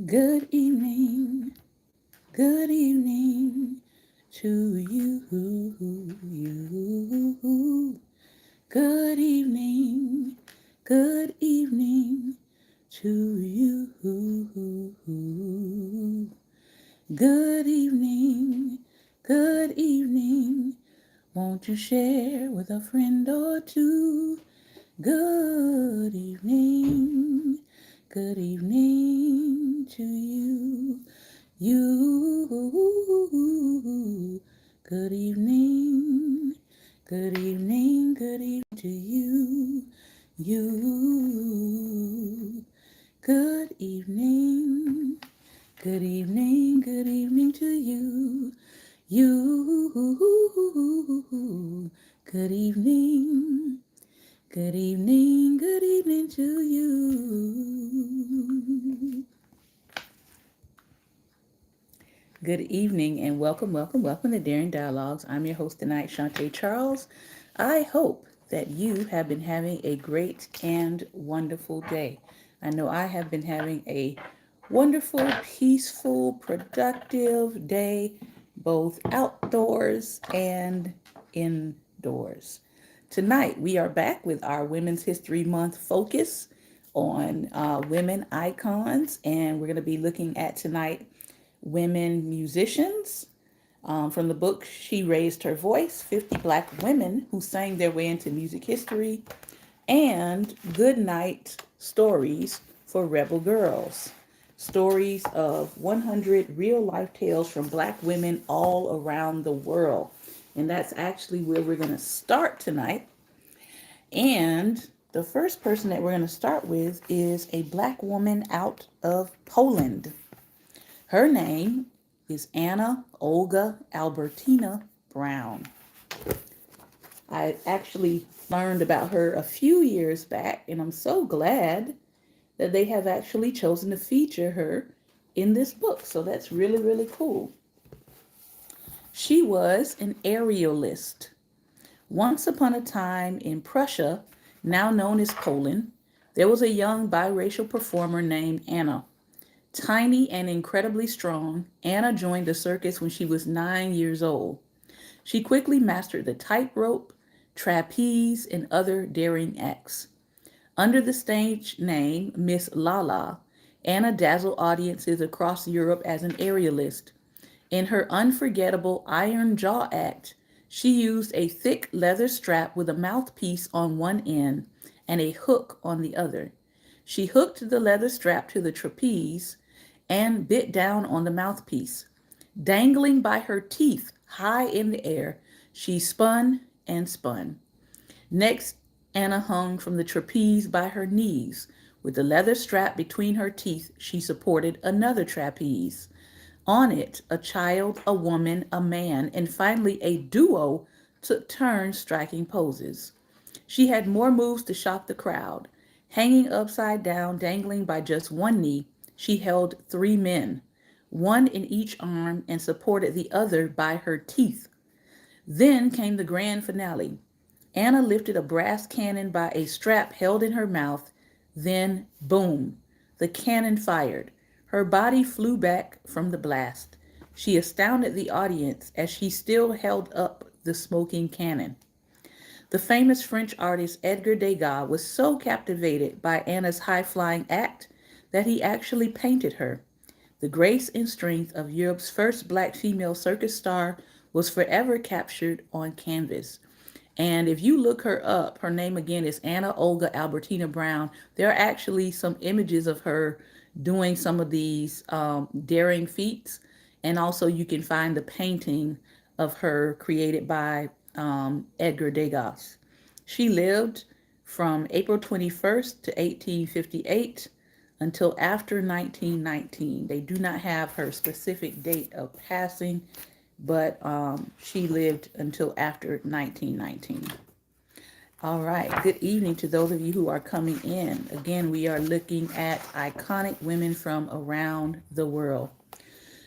Good evening, good evening to you. Good evening, good evening to you. Good evening, good evening. Won't you share with a friend or two? Good evening, good evening to you. You, good evening, good evening, good evening to you. You, good evening, good evening, good evening to you. You, good evening. Good evening to you. Good evening and welcome to Daring Dialogues. I'm your host tonight, Shantae Charles. I hope that you have been having a great and wonderful day. I know I have been having a wonderful, peaceful, productive day, both outdoors and indoors. Tonight, we are back with our Women's History Month focus on women icons, and we're going to be looking at tonight women musicians. From the book She Raised Her Voice, 50 Black Women Who Sang Their Way into Music History, and Good Night Stories for Rebel Girls. Stories of 100 real life tales from Black women all around the world. And that's actually where we're going to start tonight. And the first person that we're going to start with is a Black woman out of Poland. Her name is Anna Olga Albertina Brown. I actually learned about her a few years back, and I'm so glad that they have actually chosen to feature her in this book. So that's really, really cool. She was an aerialist. Once upon a time in Prussia, now known as Poland, there was a young biracial performer named Anna. Tiny and incredibly strong, Anna joined the circus when she was 9 years old. She quickly mastered the tightrope, trapeze, and other daring acts. Under the stage name Miss Lala, Anna dazzled audiences across Europe as an aerialist. In her unforgettable Iron Jaw act, she used a thick leather strap with a mouthpiece on one end and a hook on the other. She hooked the leather strap to the trapeze and bit down on the mouthpiece. Dangling by her teeth high in the air, she spun and spun. Next, Anna hung from the trapeze by her knees. With the leather strap between her teeth, she supported another trapeze. On it, a child, a woman, a man, and finally a duo took turns striking poses. She had more moves to shock the crowd. Hanging upside down, dangling by just one knee, she held three men, one in each arm, and supported the other by her teeth. Then came the grand finale. Anna lifted a brass cannon by a strap held in her mouth. Then, boom, the cannon fired. Her body flew back from the blast. She astounded the audience as she still held up the smoking cannon. The famous French artist Edgar Degas was so captivated by Anna's high flying act that he actually painted her. The grace and strength of Europe's first Black female circus star was forever captured on canvas. And if you look her up, her name again is Anna Olga Albertina Brown. There are actually some images of her doing some of these daring feats. And also, you can find the painting of her created by Edgar Degas. She lived from April 21st to 1858 until after 1919. They do not have her specific date of passing, but she lived until after 1919. All right, good evening to those of you who are coming in. Again, we are looking at iconic women from around the world.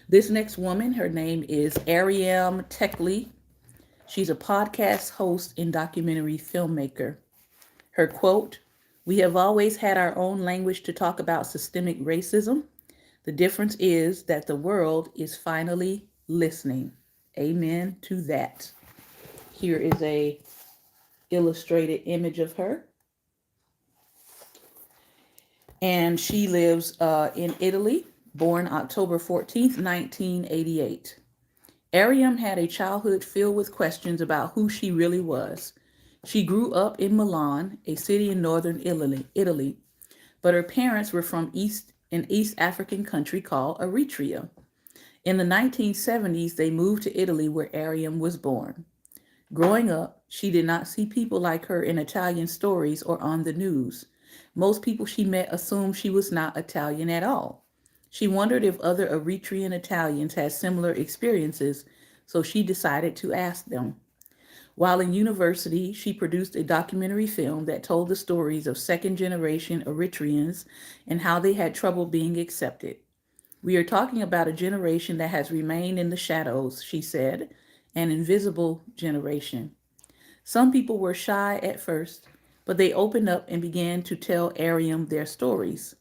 This next woman, her name is Ariam Tekley. She's a podcast host and documentary filmmaker. Her quote, "We have always had our own language to talk about systemic racism, The difference is that the world is finally listening. Amen to that. Here is a illustrated image of her. And she lives in Italy, born October 14th, 1988. Ariam had a childhood filled with questions about who she really was. She grew up in Milan, a city in northern Italy, but her parents were from an East African country called Eritrea. In the 1970s, they moved to Italy where Ariam was born. Growing up, she did not see people like her in Italian stories or on the news. Most people she met assumed she was not Italian at all. She wondered if other Eritrean Italians had similar experiences, so she decided to ask them. While in university, she produced a documentary film that told the stories of second generation Eritreans and how they had trouble being accepted. We are talking about a generation that has remained in the shadows, she said, an invisible generation. Some people were shy at first, but they opened up and began to tell Ariam their stories.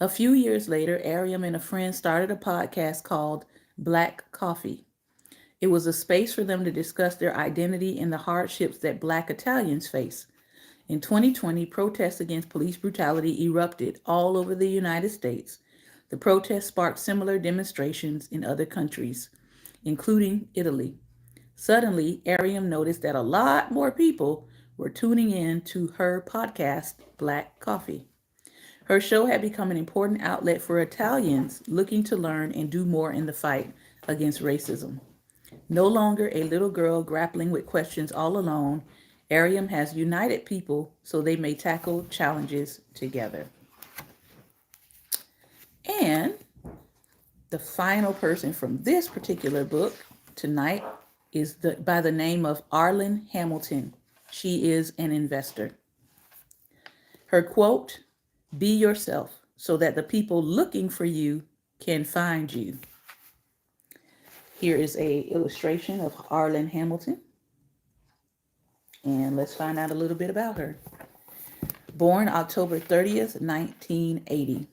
A few years later, Ariam and a friend started a podcast called Black Coffee. It was a space for them to discuss their identity and the hardships that Black Italians face. In 2020, protests against police brutality erupted all over the United States. The protests sparked similar demonstrations in other countries, including Italy. Suddenly, Ariam noticed that a lot more people were tuning in to her podcast, Black Coffee. Her show had become an important outlet for Italians looking to learn and do more in the fight against racism. No longer a little girl grappling with questions all alone, Ariam has united people so they may tackle challenges together. And the final person from this particular book tonight is by the name of Arlene Hamilton. She is an investor. Her quote, "Be yourself so that the people looking for you can find you." Here is a illustration of Arlene Hamilton. And let's find out a little bit about her. Born October 30th, 1980.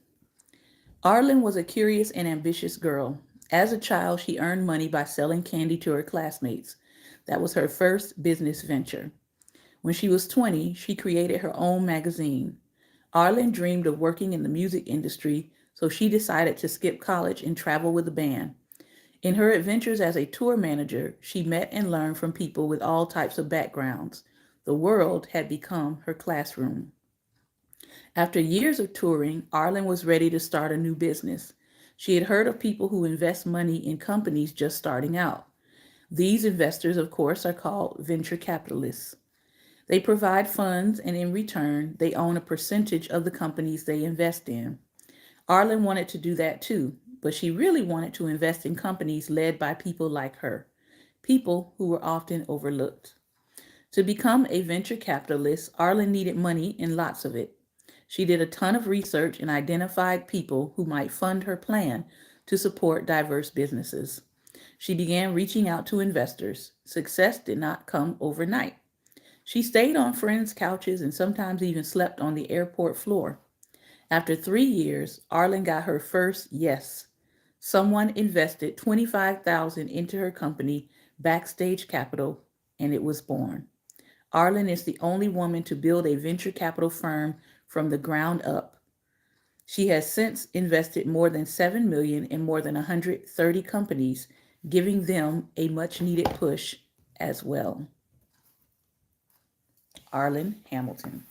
Arlene was a curious and ambitious girl. As a child, she earned money by selling candy to her classmates. That was her first business venture. When she was 20, she created her own magazine. Arlene dreamed of working in the music industry, so she decided to skip college and travel with a band. In her adventures as a tour manager, she met and learned from people with all types of backgrounds. The world had become her classroom. After years of touring, Arlene was ready to start a new business. She had heard of people who invest money in companies just starting out. These investors, of course, are called venture capitalists. They provide funds, and in return, they own a percentage of the companies they invest in. Arlene wanted to do that too, but she really wanted to invest in companies led by people like her, people who were often overlooked. To become a venture capitalist, Arlene needed money and lots of it. She did a ton of research and identified people who might fund her plan to support diverse businesses. She began reaching out to investors. Success did not come overnight. She stayed on friends' couches and sometimes even slept on the airport floor. After 3 years, Arlene got her first yes. Someone invested $25,000 into her company, Backstage Capital, and it was born. Arlene is the only woman to build a venture capital firm from the ground up. She has since invested more than $7 million in more than 130 companies, giving them a much needed push as well. Arlene Hamilton.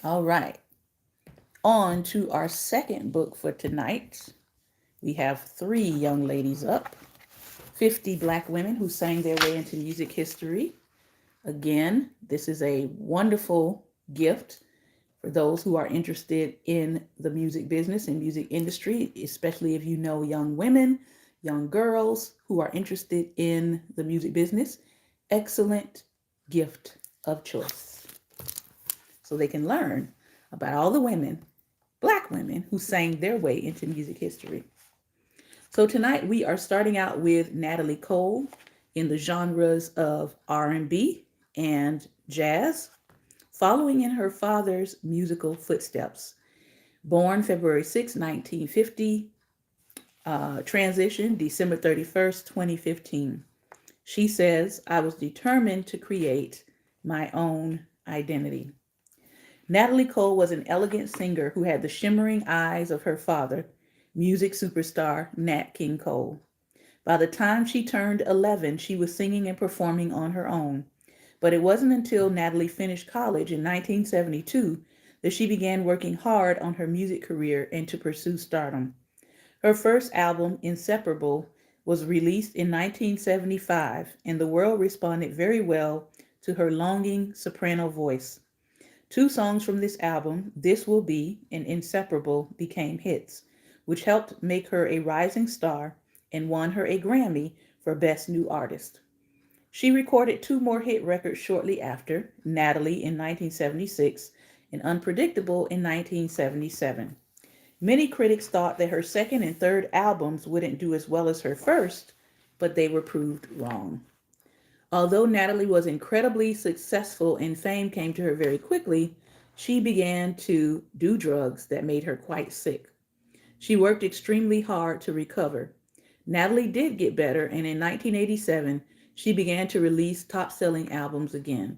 All right. On to our second book for tonight. We have 3 young ladies up. 50 Black women who sang their way into music history. Again, this is a wonderful gift for those who are interested in the music business and music industry, especially if you know young women, young girls who are interested in the music business. Excellent gift of choice. So they can learn about all the women, Black women, who sang their way into music history. So tonight we are starting out with Natalie Cole in the genres of R&B and jazz, following in her father's musical footsteps. Born February 6, 1950, transition December 31st, 2015. She says, I was determined to create my own identity. Natalie Cole was an elegant singer who had the shimmering eyes of her father, music superstar Nat King Cole. By the time she turned 11, she was singing and performing on her own. But it wasn't until Natalie finished college in 1972 that she began working hard on her music career and to pursue stardom. Her first album, Inseparable, was released in 1975, and the world responded very well to her longing soprano voice. Two songs from this album, This Will Be and Inseparable, became hits, which helped make her a rising star and won her a Grammy for Best New Artist. She recorded two more hit records shortly after, Natalie in 1976 and Unpredictable in 1977. Many critics thought that her second and third albums wouldn't do as well as her first, but they were proved wrong. Although Natalie was incredibly successful and fame came to her very quickly, she began to do drugs that made her quite sick. She worked extremely hard to recover. Natalie did get better, and in 1987, she began to release top-selling albums again.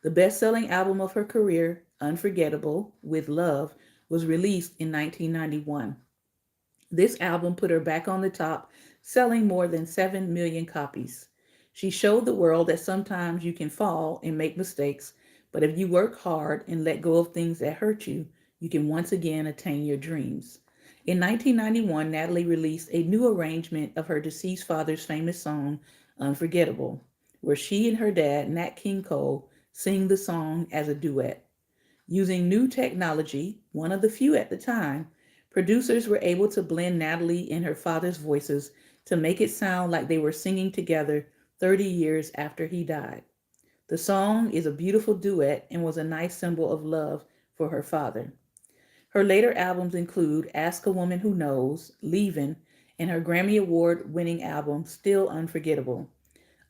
The best-selling album of her career, Unforgettable, With Love, was released in 1991. This album put her back on the top, selling more than 7 million copies. She showed the world that sometimes you can fall and make mistakes, but if you work hard and let go of things that hurt you, you can once again attain your dreams. In 1991, Natalie released a new arrangement of her deceased father's famous song, Unforgettable, where she and her dad, Nat King Cole, sing the song as a duet. Using new technology, one of the few at the time, producers were able to blend Natalie and her father's voices to make it sound like they were singing together 30 years after he died. The song is a beautiful duet and was a nice symbol of love for her father. Her later albums include Ask a Woman Who Knows, Leavin', and her Grammy Award-winning album, Still Unforgettable.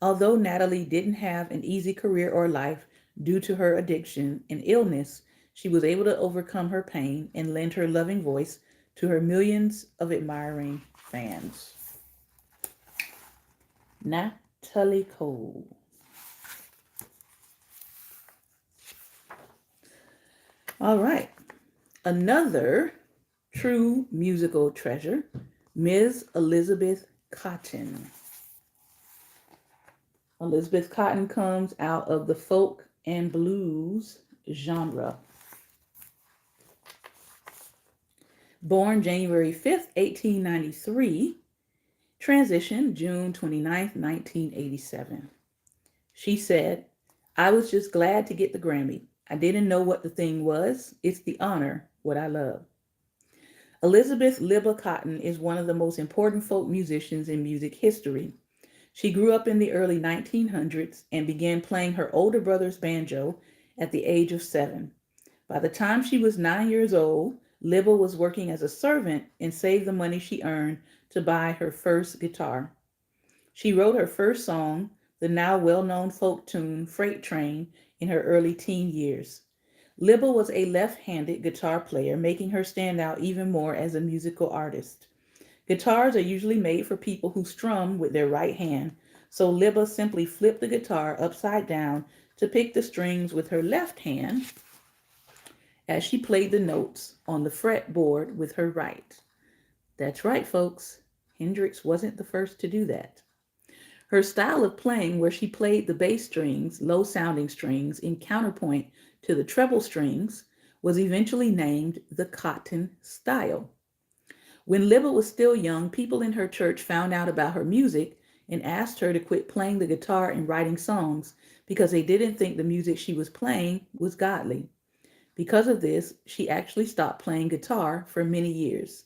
Although Natalie didn't have an easy career or life due to her addiction and illness, she was able to overcome her pain and lend her loving voice to her millions of admiring fans. Natalie Cole. All right. Another true musical treasure, Ms. Elizabeth Cotten. Elizabeth Cotten comes out of the folk and blues genre. Born January 5th, 1893, transition June 29th, 1987. She said, I was just glad to get the Grammy. I didn't know what the thing was. It's the honor, what I love. Elizabeth Libba Cotten is one of the most important folk musicians in music history. She grew up in the early 1900s and began playing her older brother's banjo at the age of 7. By the time she was 9 years old, Libba was working as a servant and saved the money she earned to buy her first guitar. She wrote her first song, the now well-known folk tune Freight Train, in her early teen years. Libba was a left-handed guitar player, making her stand out even more as a musical artist. Guitars are usually made for people who strum with their right hand, so Libba simply flipped the guitar upside down to pick the strings with her left hand as she played the notes on the fretboard with her right. That's right, folks. Hendrix wasn't the first to do that. Her style of playing, where she played the bass strings, low-sounding strings, in counterpoint to the treble strings, was eventually named the Cotten style. When Libba was still young, people in her church found out about her music and asked her to quit playing the guitar and writing songs because they didn't think the music she was playing was godly. Because of this, she actually stopped playing guitar for many years.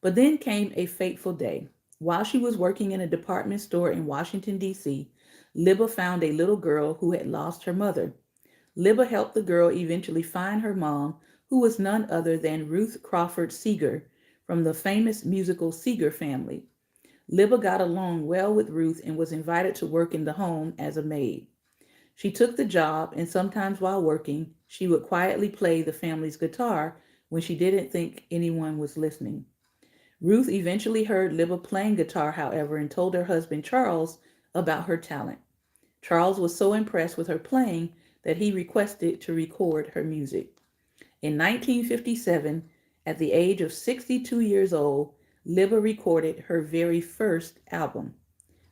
But then came a fateful day. While she was working in a department store in Washington, D.C., Libba found a little girl who had lost her mother. Libba helped the girl eventually find her mom, who was none other than Ruth Crawford Seeger from the famous musical Seeger family. Libba got along well with Ruth and was invited to work in the home as a maid. She took the job, and sometimes while working, she would quietly play the family's guitar when she didn't think anyone was listening. Ruth eventually heard Libba playing guitar, however, and told her husband Charles about her talent. Charles was so impressed with her playing that he requested to record her music. In 1957, at the age of 62 years old, Libba recorded her very first album,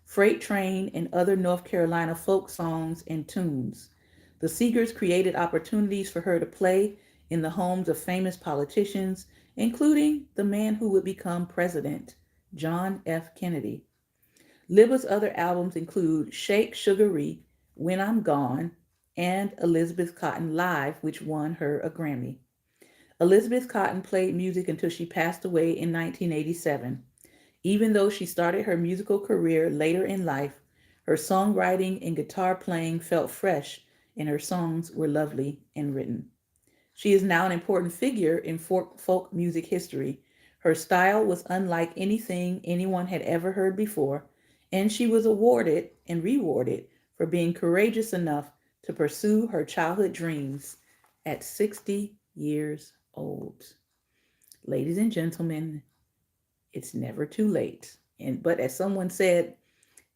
Freight Train and Other North Carolina Folk Songs and Tunes. The Seegers created opportunities for her to play in the homes of famous politicians, including the man who would become president, John F. Kennedy. Libba's other albums include Shake Sugaree, When I'm Gone, and Elizabeth Cotton Live, which won her a Grammy. Elizabeth Cotton played music until she passed away in 1987. Even though she started her musical career later in life, her songwriting and guitar playing felt fresh, and her songs were lovely and written. She is now an important figure in folk music history. Her style was unlike anything anyone had ever heard before, and she was awarded and rewarded for being courageous enough to pursue her childhood dreams at 60 years old. Ladies and gentlemen, it's never too late. But as someone said,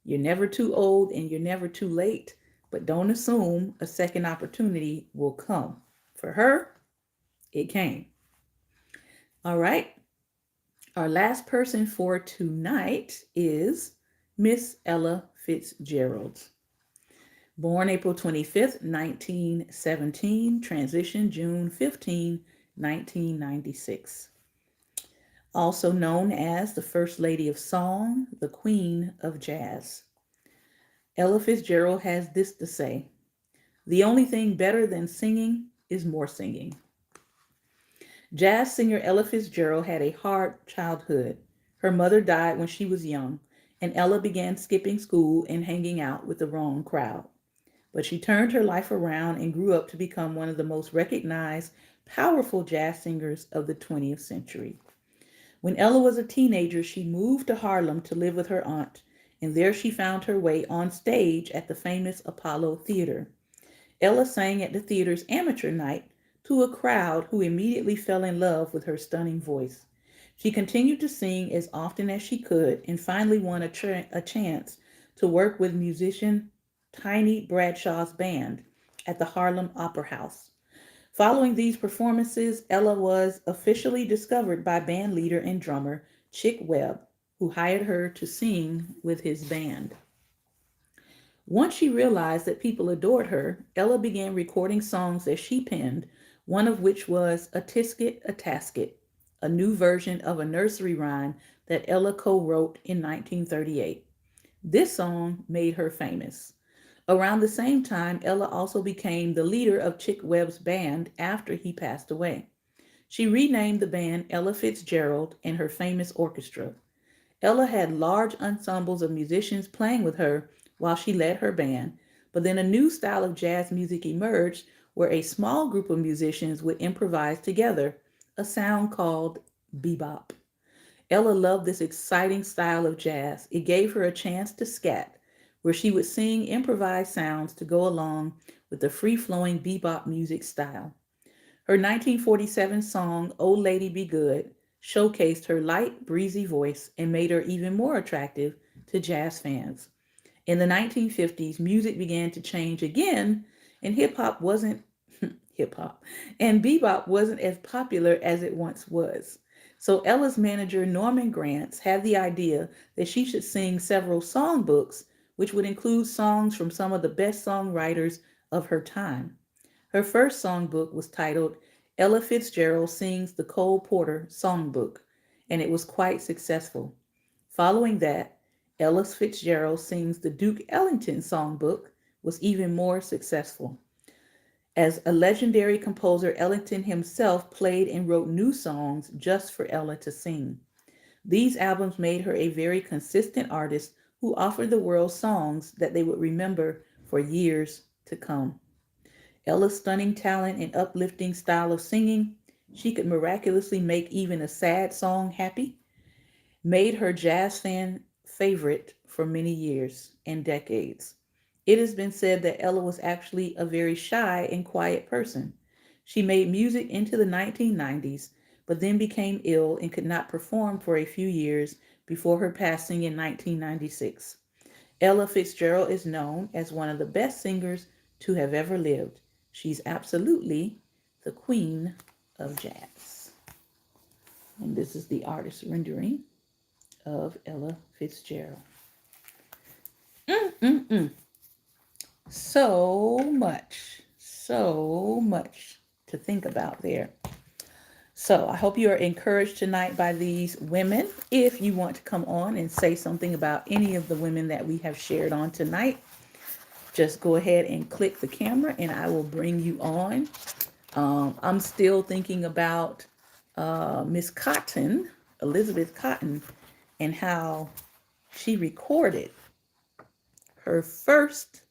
you're never too old and you're never too late, but don't assume a second opportunity will come. For her, it came. All right. Our last person for tonight is Miss Ella Fitzgerald. Born April 25th, 1917, transitioned June 15, 1996. Also known as the First Lady of Song, the Queen of Jazz. Ella Fitzgerald has this to say: the only thing better than singing is more singing. Jazz singer Ella Fitzgerald had a hard childhood. Her mother died when she was young, and Ella began skipping school and hanging out with the wrong crowd. But she turned her life around and grew up to become one of the most recognized, powerful jazz singers of the 20th century. When Ella was a teenager, she moved to Harlem to live with her aunt, and there she found her way on stage at the famous Apollo Theater. Ella sang at the theater's amateur night to a crowd who immediately fell in love with her stunning voice. She continued to sing as often as she could and finally won a chance to work with musician Tiny Bradshaw's band at the Harlem Opera House. Following these performances, Ella was officially discovered by band leader and drummer Chick Webb, who hired her to sing with his band. Once she realized that people adored her, Ella began recording songs that she penned, one of which was A Tisket, a Tasket, a new version of a nursery rhyme that Ella co-wrote in 1938. This song made her famous. Around the same time, Ella also became the leader of Chick Webb's band after he passed away. She renamed the band Ella Fitzgerald and her famous orchestra. Ella had large ensembles of musicians playing with her while she led her band, but then a new style of jazz music emerged where a small group of musicians would improvise together, a sound called bebop. Ella loved this exciting style of jazz. It gave her a chance to scat, where she would sing improvised sounds to go along with the free-flowing bebop music style. Her 1947 song, "Oh Lady Be Good," showcased her light, breezy voice and made her even more attractive to jazz fans. In the 1950s, music began to change again, and hip hop wasn't hip hop, and bebop wasn't as popular as it once was. So Ella's manager, Norman Granz, had the idea that she should sing several songbooks, which would include songs from some of the best songwriters of her time. Her first songbook was titled Ella Fitzgerald Sings the Cole Porter Songbook, and it was quite successful. Following that, Ella Fitzgerald Sings the Duke Ellington Songbook was even more successful. As a legendary composer, Ellington himself played and wrote new songs just for Ella to sing. These albums made her a very consistent artist who offered the world songs that they would remember for years to come. Ella's stunning talent and uplifting style of singing, she could miraculously make even a sad song happy, made her jazz fan favorite for many years and decades. It has been said that Ella was actually a very shy and quiet person. She made music into the 1990s, but then became ill and could not perform for a few years before her passing in 1996. Ella Fitzgerald is known as one of the best singers to have ever lived. She's absolutely the queen of jazz. And this is the artist rendering of Ella Fitzgerald. Mm-mm-mm. So much to think about there. So I hope you are encouraged tonight by these women. If you want to come on and say something about any of the women that we have shared on tonight, just go ahead and click the camera and I will bring you on. I'm still thinking about Miss Cotton, Elizabeth Cotton, and how she recorded her first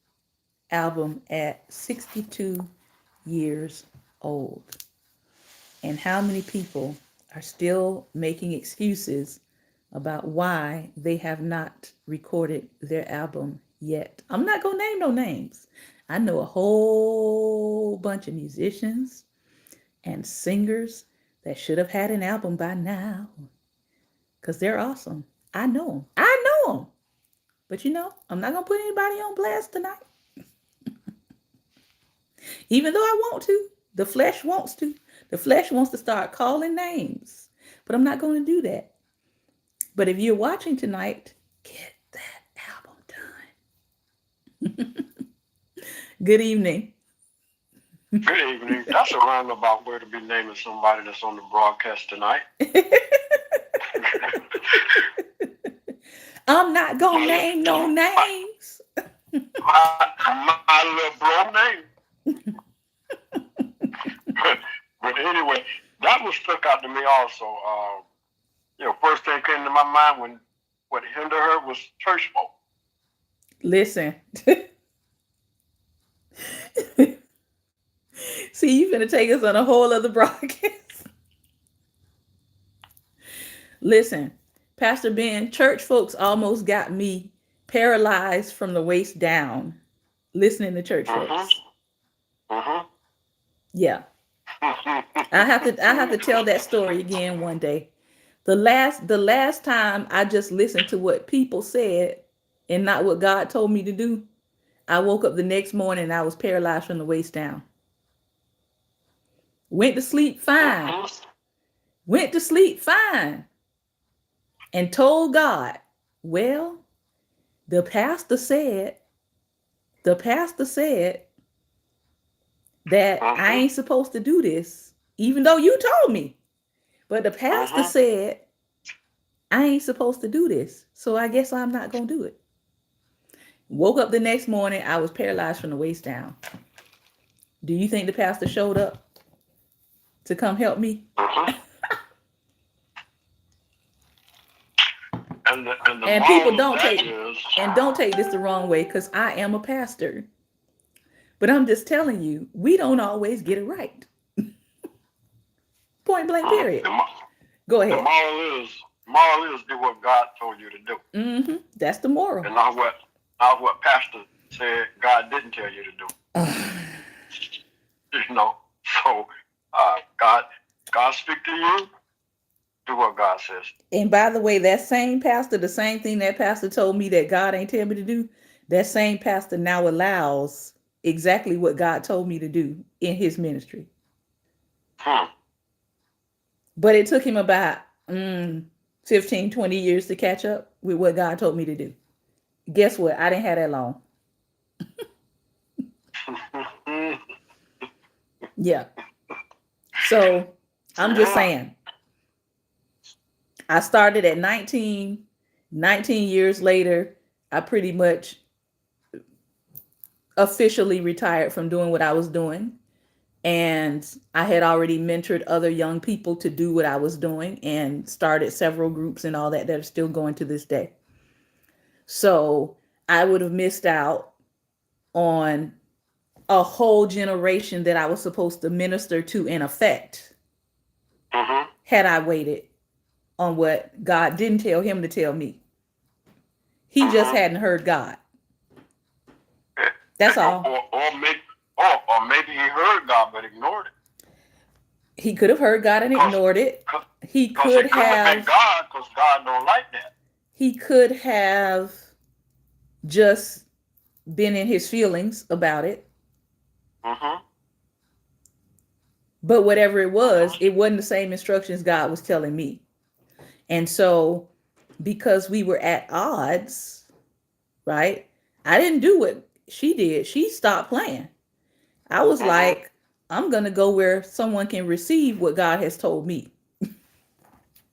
album at 62 years old. And how many people are still making excuses about why they have not recorded their album yet. I'm not going to name no names. I know a whole bunch of musicians and singers that should have had an album by now because they're awesome. I know them. I know them. But I'm not going to put anybody on blast tonight. Even though I want to. The flesh wants to. The flesh wants to start calling names. But I'm not going to do that. But if you're watching tonight, get that album done. Good evening. Good evening. That's a roundabout way to be naming somebody that's on the broadcast tonight. I'm not going to name no names. my little bro name. But anyway, that was stuck out to me also. First thing came to my mind when what hindered her was church folk. Listen. See, you're going to take us on a whole other broadcast. Listen, Pastor Ben, church folks almost got me paralyzed from the waist down listening to church folks. Yeah. I have to tell that story again one day. The last time I just listened to what people said and not what God told me to do, I woke up the next morning and I was paralyzed from the waist down. Went to sleep fine. Went to sleep fine. And told God, well, the pastor said that I ain't supposed to do this, even though you told me. But the pastor said I ain't supposed to do this, so I guess I'm not going to do it. Woke up the next morning, I was paralyzed from the waist down. Do you think the pastor showed up to come help me? And people don't take this the wrong way, because I am a pastor. But I'm just telling you, we don't always get it right. Point blank, period. Go ahead. The moral is do what God told you to do. Mm-hmm. That's the moral. And not what pastor said God didn't tell you to do. So God speak to you, do what God says. And by the way, that same pastor, the same thing that pastor told me that God ain't tell me to do, that same pastor now allows exactly what God told me to do in his ministry. But it took him about 15, 20 years to catch up with what God told me to do. Guess what? I didn't have that long. Yeah. So I'm just saying, I started at 19 years later, I pretty much officially retired from doing what I was doing. And I had already mentored other young people to do what I was doing and started several groups and all that are still going to this day. So I would have missed out on a whole generation that I was supposed to minister to in effect had I waited on what God didn't tell him to tell me. He just hadn't heard God. That's all. Or maybe he heard God but ignored it. He could have heard God and ignored it. He Because could it couldn't have been have God, because God don't like that. he could have just been in his feelings about it. Mm-hmm. But whatever Mm-hmm. it wasn't the same instructions God was telling me. And so because we were at odds, right? I didn't do what she did. She stopped playing. I was Mm-hmm. like, I'm going to go where someone can receive what God has told me.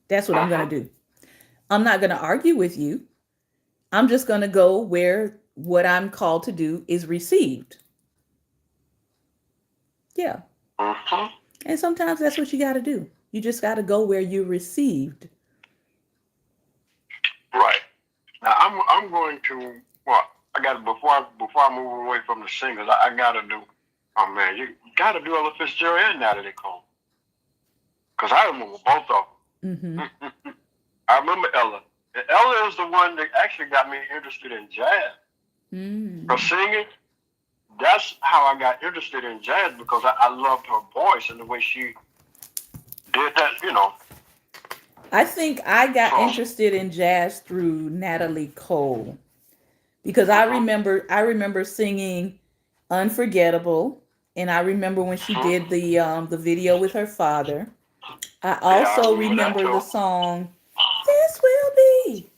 That's what I'm going Mm-hmm. to do. I'm not going to argue with you. I'm just going to go where what I'm called to do is received. Yeah. Mm-hmm. And sometimes that's what you got to do. You just got to go where you received. Right. Now I'm going to, well, I got to, before I move away from the singers, I got to do, oh man, you got to do Ella Fitzgerald and Natalie Cole, because I remember both of Mm-hmm. them. I remember Ella. And Ella is the one that actually got me interested in jazz. Her Mm. singing, that's how I got interested in jazz, because I loved her voice and the way she did that. I think I got So, interested in jazz through Natalie Cole because mm-hmm, I remember singing Unforgettable, and I remember when she mm-hmm. did the video with her father. I Yeah, I also remember that remember too. the song This Will Be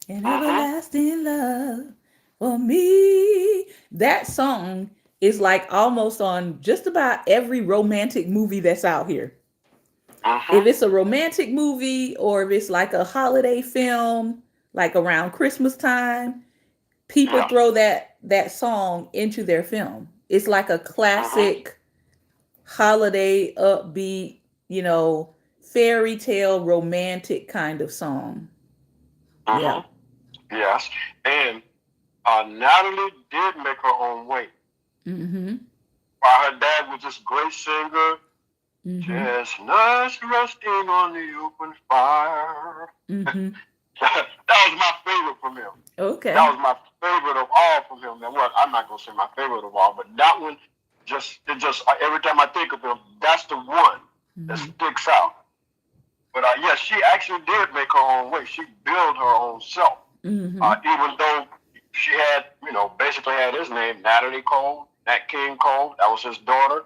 an Mm-hmm, Everlasting Love for Me. That song is like almost on just about every romantic movie that's out here. mm-hmm. If it's a romantic movie or if it's like a holiday film, like around Christmas time, people Yeah, throw that song into their film. It's like a mm-hmm, classic holiday upbeat, you know, fairy tale romantic kind of song. Yeah. mm-hmm. Yes. And Natalie did make her own way. Mhm. While her dad was this great singer, Mhm. chestnuts resting on the open fire. Mhm. That was my favorite from him. That Okay. was my favorite of all from him. Now, well, I'm not gonna say my favorite of all, but that one just every time I think of him, that's the one that Mhm. sticks out. But yes, she actually did make her own way. She built her own self, Mhm. even though she had, basically had his name, Natalie Cole, Nat King Cole. That was his daughter,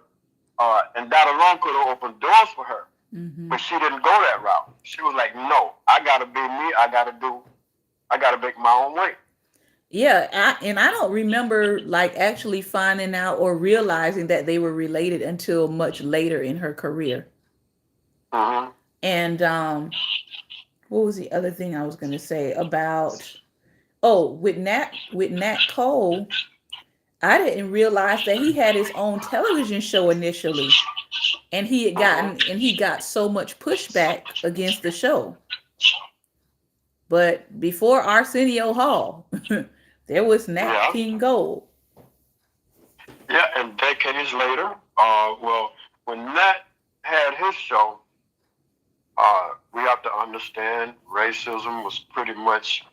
and that alone could have opened doors for her. But Mhm. she didn't go that route. She was like, no, I gotta be me. I gotta make my own way. Yeah, and I don't remember like actually finding out or realizing that they were related until much later in her career. Mm-hmm. And what was the other thing I was going to say about oh, with Nat Cole, I didn't realize that he had his own television show initially and Mm-hmm. he got so much pushback against the show. But before Arsenio Hall, there was Nat Yeah. King Gold. Yeah, and decades later, well, when Nat had his show, we have to understand racism was pretty much,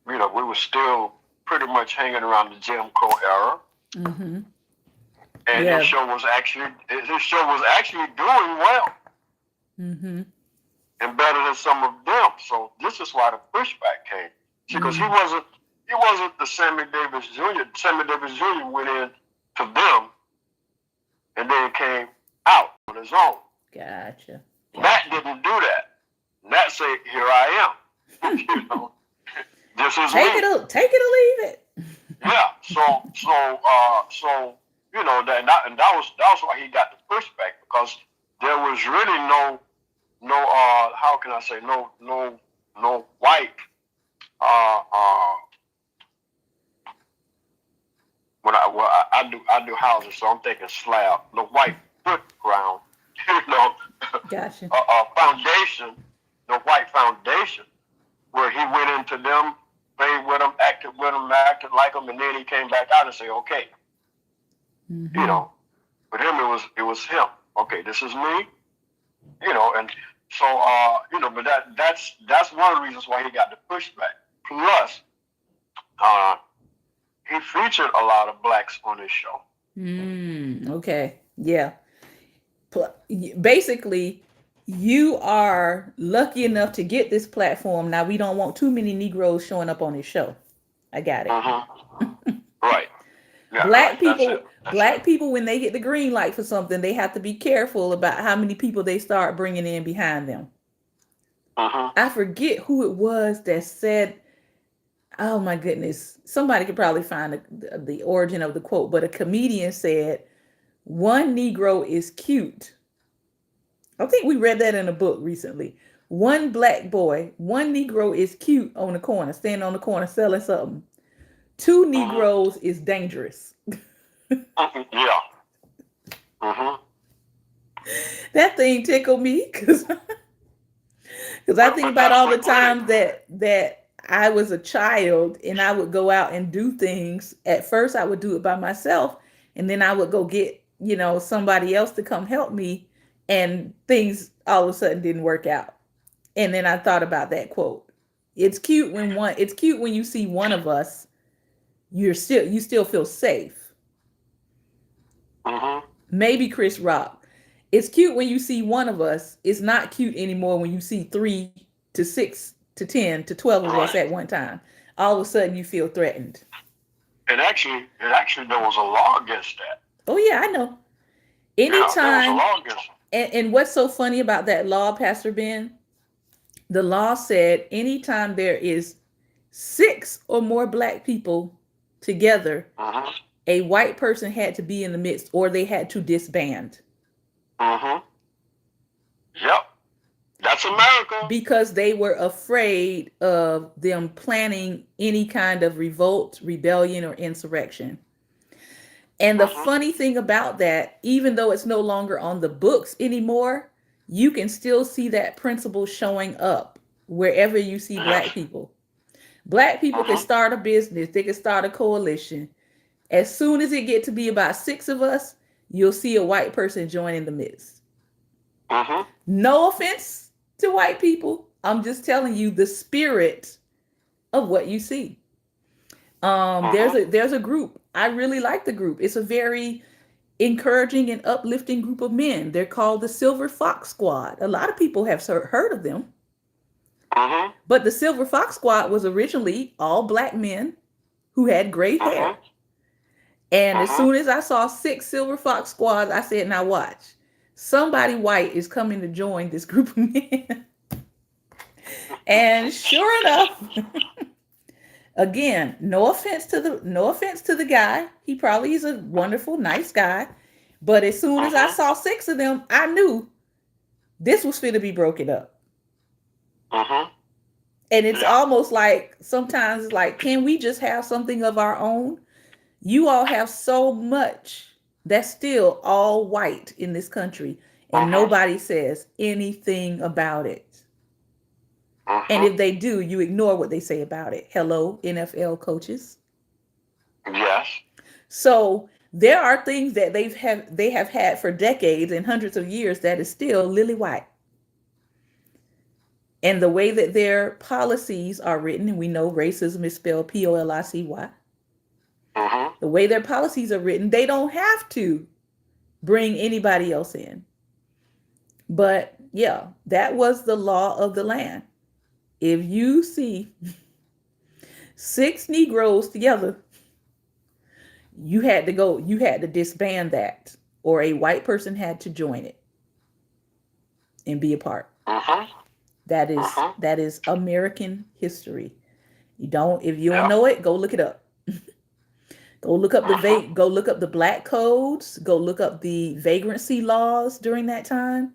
we were still pretty much hanging around the Jim Crow era, Mhm. and Yeah. his show was actually doing well Mhm. and better than some of them. So this is why the pushback came, because Mhm. he wasn't the Sammy Davis Jr. Sammy Davis Jr. went in to them and then came out on his own. Gotcha. Nat Gotcha. didn't do that. Nat said, "Here I am. This is me." Take it or leave it. Yeah. So that was why he got the pushback, because there was really how can I say, no white uh uh I do houses, so I'm thinking slab, no white foot ground, you know, Gotcha. foundation, no white foundation, where he went into them, played with them, acted like them, and then he came back out and said, okay, you Mhm. know, with him it was him. Okay, this is me, and so but that's one of the reasons why he got the pushback. Plus, uh, he featured a lot of blacks on his show. Okay. Yeah. basically, you are lucky enough to get this platform. Now, we don't want too many Negroes showing up on this show. I got it. Right. Yeah, Black right. That's people, it. That's black it. people, when they get the green light for something, they have to be careful about how many people they start bringing in behind them. I forget who it was that said, oh my goodness, somebody could probably find the origin of the quote, but a comedian said, one Negro is cute. I think we read that in a book recently. One black boy, one Negro is cute on the corner, standing on the corner selling something. Two Negroes is dangerous. Yeah. That thing tickled me because I think But about that's all the what really. times that I was a child and I would go out and do things. At first, I would do it by myself, and then I would go get somebody else to come help me, and things all of a sudden didn't work out. And then I thought about that quote. It's cute when you see one of us, you still feel safe. Maybe Chris Rock. It's cute when you see one of us. It's not cute anymore when you see 3 to 6 to 10 to 12 of us Right. at one time. All of a sudden you feel threatened. And actually, there was a law against that. Oh yeah, I know. Yeah, there was a Anytime, law against it. and what's so funny about that law, Pastor Ben? The law said anytime there is 6 or more black people together, a white person had to be in the midst or they had to disband. Yep. That's America. Because they were afraid of them planning any kind of revolt, rebellion, or insurrection. And the funny thing about that, even though it's no longer on the books anymore, you can still see that principle showing up wherever you see black people. Black people can start a business, they can start a coalition. As soon as it get to be about 6 of us, you'll see a white person join in the midst. No offense to white people. I'm just telling you the spirit of what you see. There's a group. I really like the group. It's a very encouraging and uplifting group of men. They're called the Silver Fox Squad. A lot of people have heard of them. But the Silver Fox Squad was originally all black men who had gray hair. And as soon as I saw 6 Silver Fox Squads, I said, now watch. Somebody white is coming to join this group of men. And sure enough, again, no offense to the guy. He probably is a wonderful, nice guy. But as soon as I saw 6 of them, I knew this was fit to be broken up. And it's almost like sometimes it's like, can we just have something of our own? You all have so much that's still all white in this country, and nobody says anything about it. And if they do, you ignore what they say about it. Hello, NFL coaches. Yes. So there are things that they have had for decades and hundreds of years that is still lily white. And the way that their policies are written, and we know racism is spelled Policy. The way their policies are written, they don't have to bring anybody else in. But yeah, that was the law of the land. If you see 6 Negroes together, you had to disband that, or a white person had to join it and be a part. That is American history. If you don't know it, go look it up. Go look up the black codes, go look up the vagrancy laws during that time.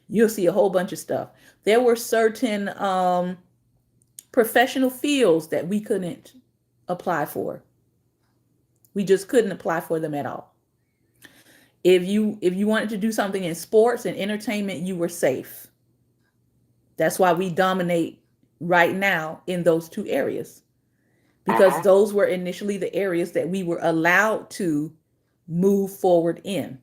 You'll see a whole bunch of stuff. There were certain professional fields that we couldn't apply for. We just couldn't apply for them at all. If you wanted to do something in sports and entertainment, you were safe. That's why we dominate right now in those 2 areas. Because those were initially the areas that we were allowed to move forward in.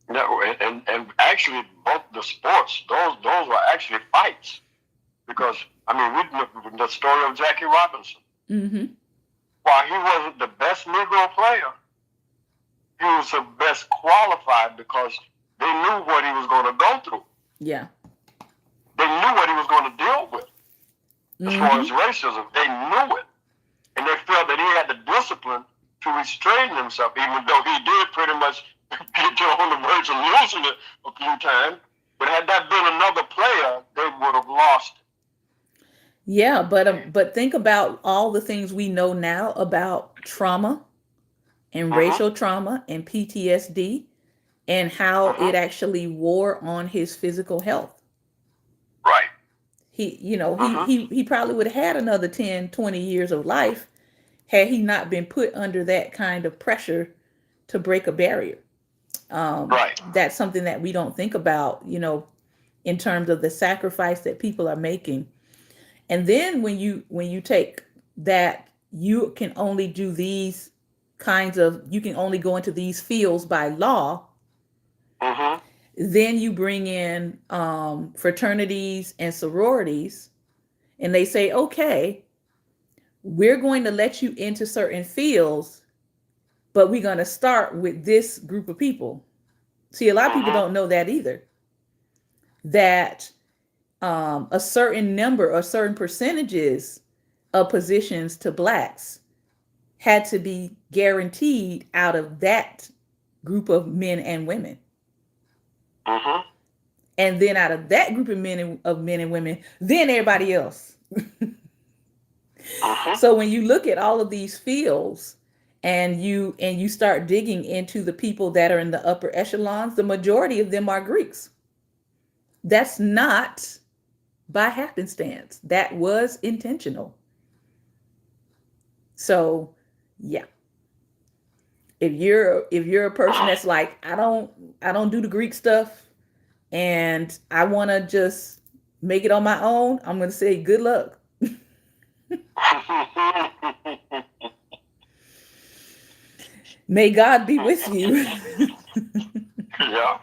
No, and actually both the sports, those were actually fights. Because we the story of Jackie Robinson. While he wasn't the best Negro player, he was the best qualified because they knew what he was going to go through. Yeah. They knew what he was going to deal with as far as racism. They knew it. And they felt that he had the discipline to restrain himself, even though he did pretty much get on the verge of losing it a few times. But had that been another player, they would have lost it. Yeah, but think about all the things we know now about trauma and racial trauma and PTSD and how it actually wore on his physical health. Right. He probably would have had another 10, 20 years of life had he not been put under that kind of pressure to break a barrier. Right. That's something that we don't think about, in terms of the sacrifice that people are making. And then when you take that, you can only do these you can only go into these fields by law. Then you bring in fraternities and sororities, and they say, okay, we're going to let you into certain fields, but we're going to start with this group of people. See, a lot of people don't know that either. That a certain number or certain percentages of positions to blacks had to be guaranteed out of that group of men and women. And then out of that group of men and women, then everybody else. So when you look at all of these fields and you start digging into the people that are in the upper echelons, the majority of them are Greeks. That's not by happenstance. That was intentional. So, yeah. If you're a person that's like, I don't do the Greek stuff and I want to just make it on my own, I'm going to say good luck. May God be with you. Yeah.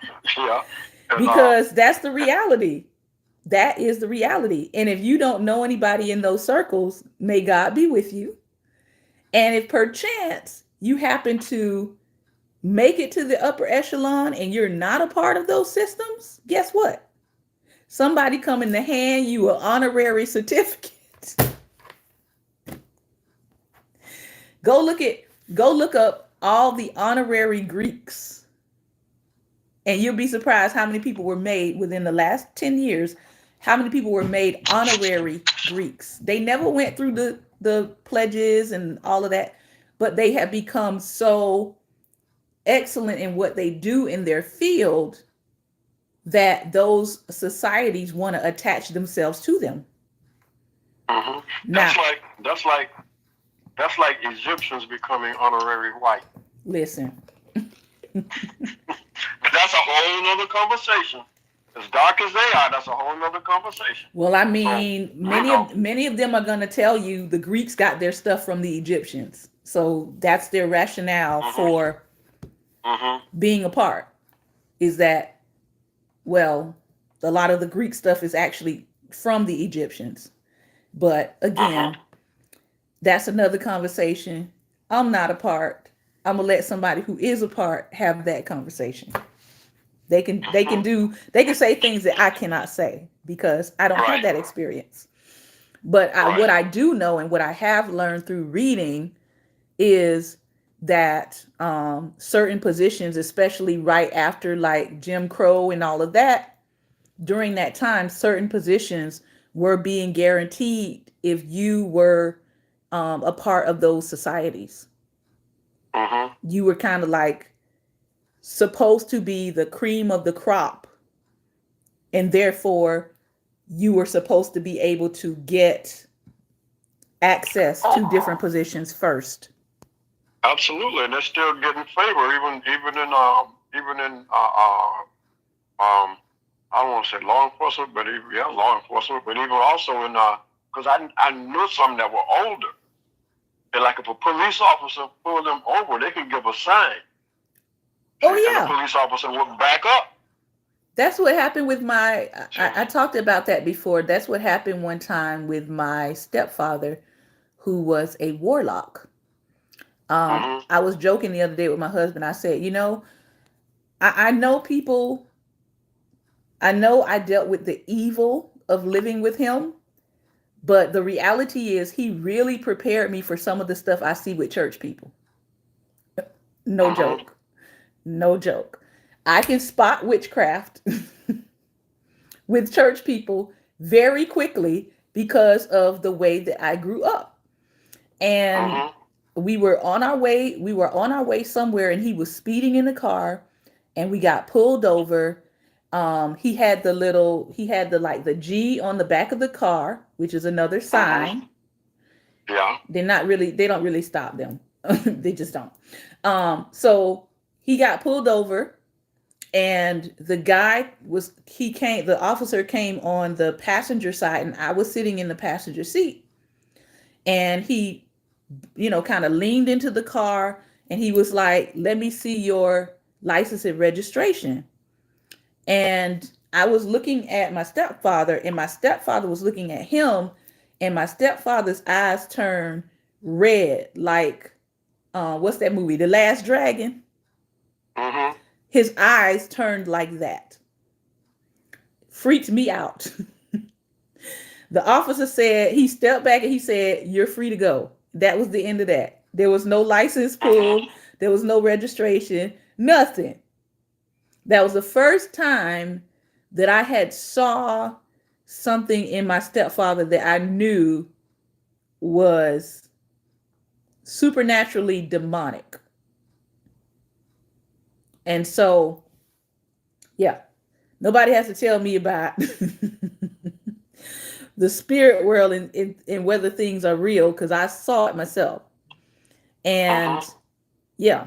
Because that's the reality. That is the reality. And if you don't know anybody in those circles, may God be with you. And if perchance you happen to make it to the upper echelon and you're not a part of those systems, guess what? Somebody coming to hand you an honorary certificate. Go look up all the honorary Greeks. And you'll be surprised how many people were made within the last 10 years. How many people were made honorary Greeks? They never went through the pledges and all of that, but they have become so excellent in what they do in their field that those societies want to attach themselves to them. That's like Egyptians becoming honorary white. Listen. That's a whole nother conversation. As dark as they are, that's a whole nother conversation. Well, I mean, many of them are going to tell you the Greeks got their stuff from the Egyptians. So that's their rationale for being a part, is that, well, a lot of the Greek stuff is actually from the Egyptians. But again, that's another conversation. I'm not a part. I'm gonna let somebody who is a part have that conversation. They can say things that I cannot say because I don't have that experience. But what I do know and what I have learned through reading is that certain positions, especially right after like Jim Crow and all of that, during that time, certain positions were being guaranteed if you were a part of those societies. You were kind of like supposed to be the cream of the crop, and therefore you were supposed to be able to get access to different positions first. Absolutely, and they're still getting favor, even in I don't want to say law enforcement, but law enforcement, but even also in because I knew some that were older. And like if a police officer pulled them over, they could give a sign. Oh yeah. And the police officer would back up. That's what happened with I talked about that before. That's what happened one time with my stepfather, who was a warlock. Mm-hmm. I was joking the other day with my husband. I said, I know people, I know I dealt with the evil of living with him, but the reality is he really prepared me for some of the stuff I see with church people. No Mm-hmm. joke. No joke. I can spot witchcraft with church people very quickly because of the way that I grew up. And Mm-hmm. we were on our way somewhere, and he was speeding in the car, and we got pulled over. He had the like the G on the back of the car, which is another Mm-hmm. sign. Yeah. They don't really stop them. They just don't. So he got pulled over, and the officer came on the passenger side, and I was sitting in the passenger seat, and he, kind of leaned into the car, and he was like, "Let me see your license and registration." And I was looking at my stepfather, and my stepfather was looking at him, and my stepfather's eyes turned red, like, what's that movie, The Last Dragon? Mm-hmm. His eyes turned like that. Freaked me out. The officer said, he stepped back and he said, "You're free to go." That was the end of that. There was no license pulled, Mm-hmm. there was no registration, nothing. That was the first time that I had saw something in my stepfather that I knew was supernaturally demonic. And so, yeah, nobody has to tell me about the spirit world and whether things are real, because I saw it myself. And Mm-hmm. yeah,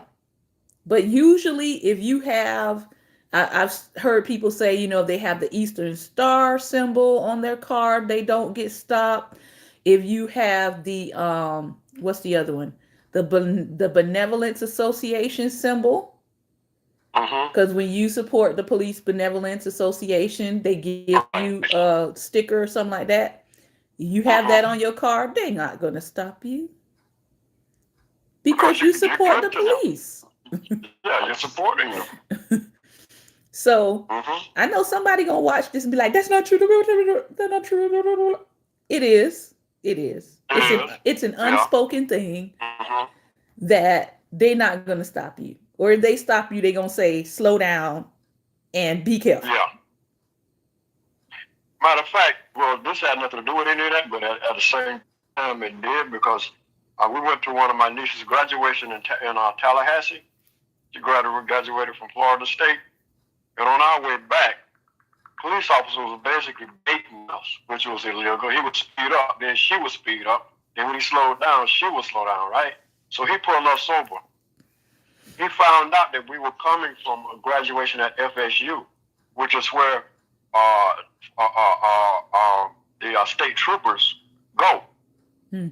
but usually if you have, I've heard people say, they have the Eastern Star symbol on their card, they don't get stopped. If you have the, what's the other one? The Benevolence Association symbol, Mm-hmm. because when you support the Police Benevolence Association, they give you Right. a sticker or something like that. You have that Mm-hmm. on your card, they're not going to stop you because Because you you're support the good to them. police. Yeah, you're supporting them. So Mm-hmm. I know somebody gonna watch this and be like, "That's not true. That's not true." It is. It is. It It's an is. it's an Yeah. unspoken thing Mm-hmm. that they're not gonna stop you. Or if they stop you, they're gonna say, "Slow down and be careful." Yeah. Matter of fact, well, this had nothing to do with any of that, but at the same time, it did because we went to one of my niece's graduation in Tallahassee. She graduated from Florida State, and on our way back, police officer was basically baiting us, which was illegal. He would speed up, then she would speed up. Then when he slowed down, she would slow down, right? So he pulled us over. He found out that we were coming from a graduation at FSU, which is where uh, uh, uh, uh, the state troopers go. Hmm.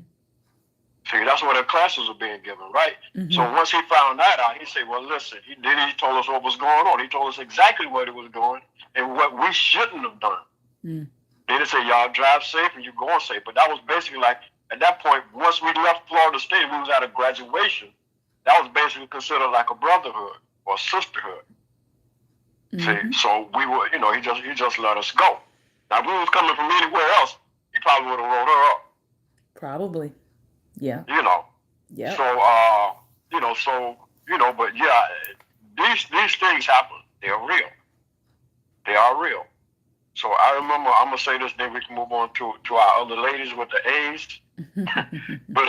See, that's where their classes are being given, right? So Mm-hmm. once he found that out, he said, "Well, listen." He told us what was going on. He told us exactly what it was going and what we shouldn't have done. Mm. Then he said, "Y'all drive safe and you going safe." But that was basically like, at that point, once we left Florida State, we was at a graduation. That was basically considered like a brotherhood or sisterhood. Mm-hmm. See, so we were, he just let us go. Now, if we was coming from anywhere else, he probably would have rolled her up. Probably. Yeah. You know. Yep. So, but yeah, these things happen. They're real. They are real. So I remember. I'm gonna say this, then we can move on to our other ladies with the A's. But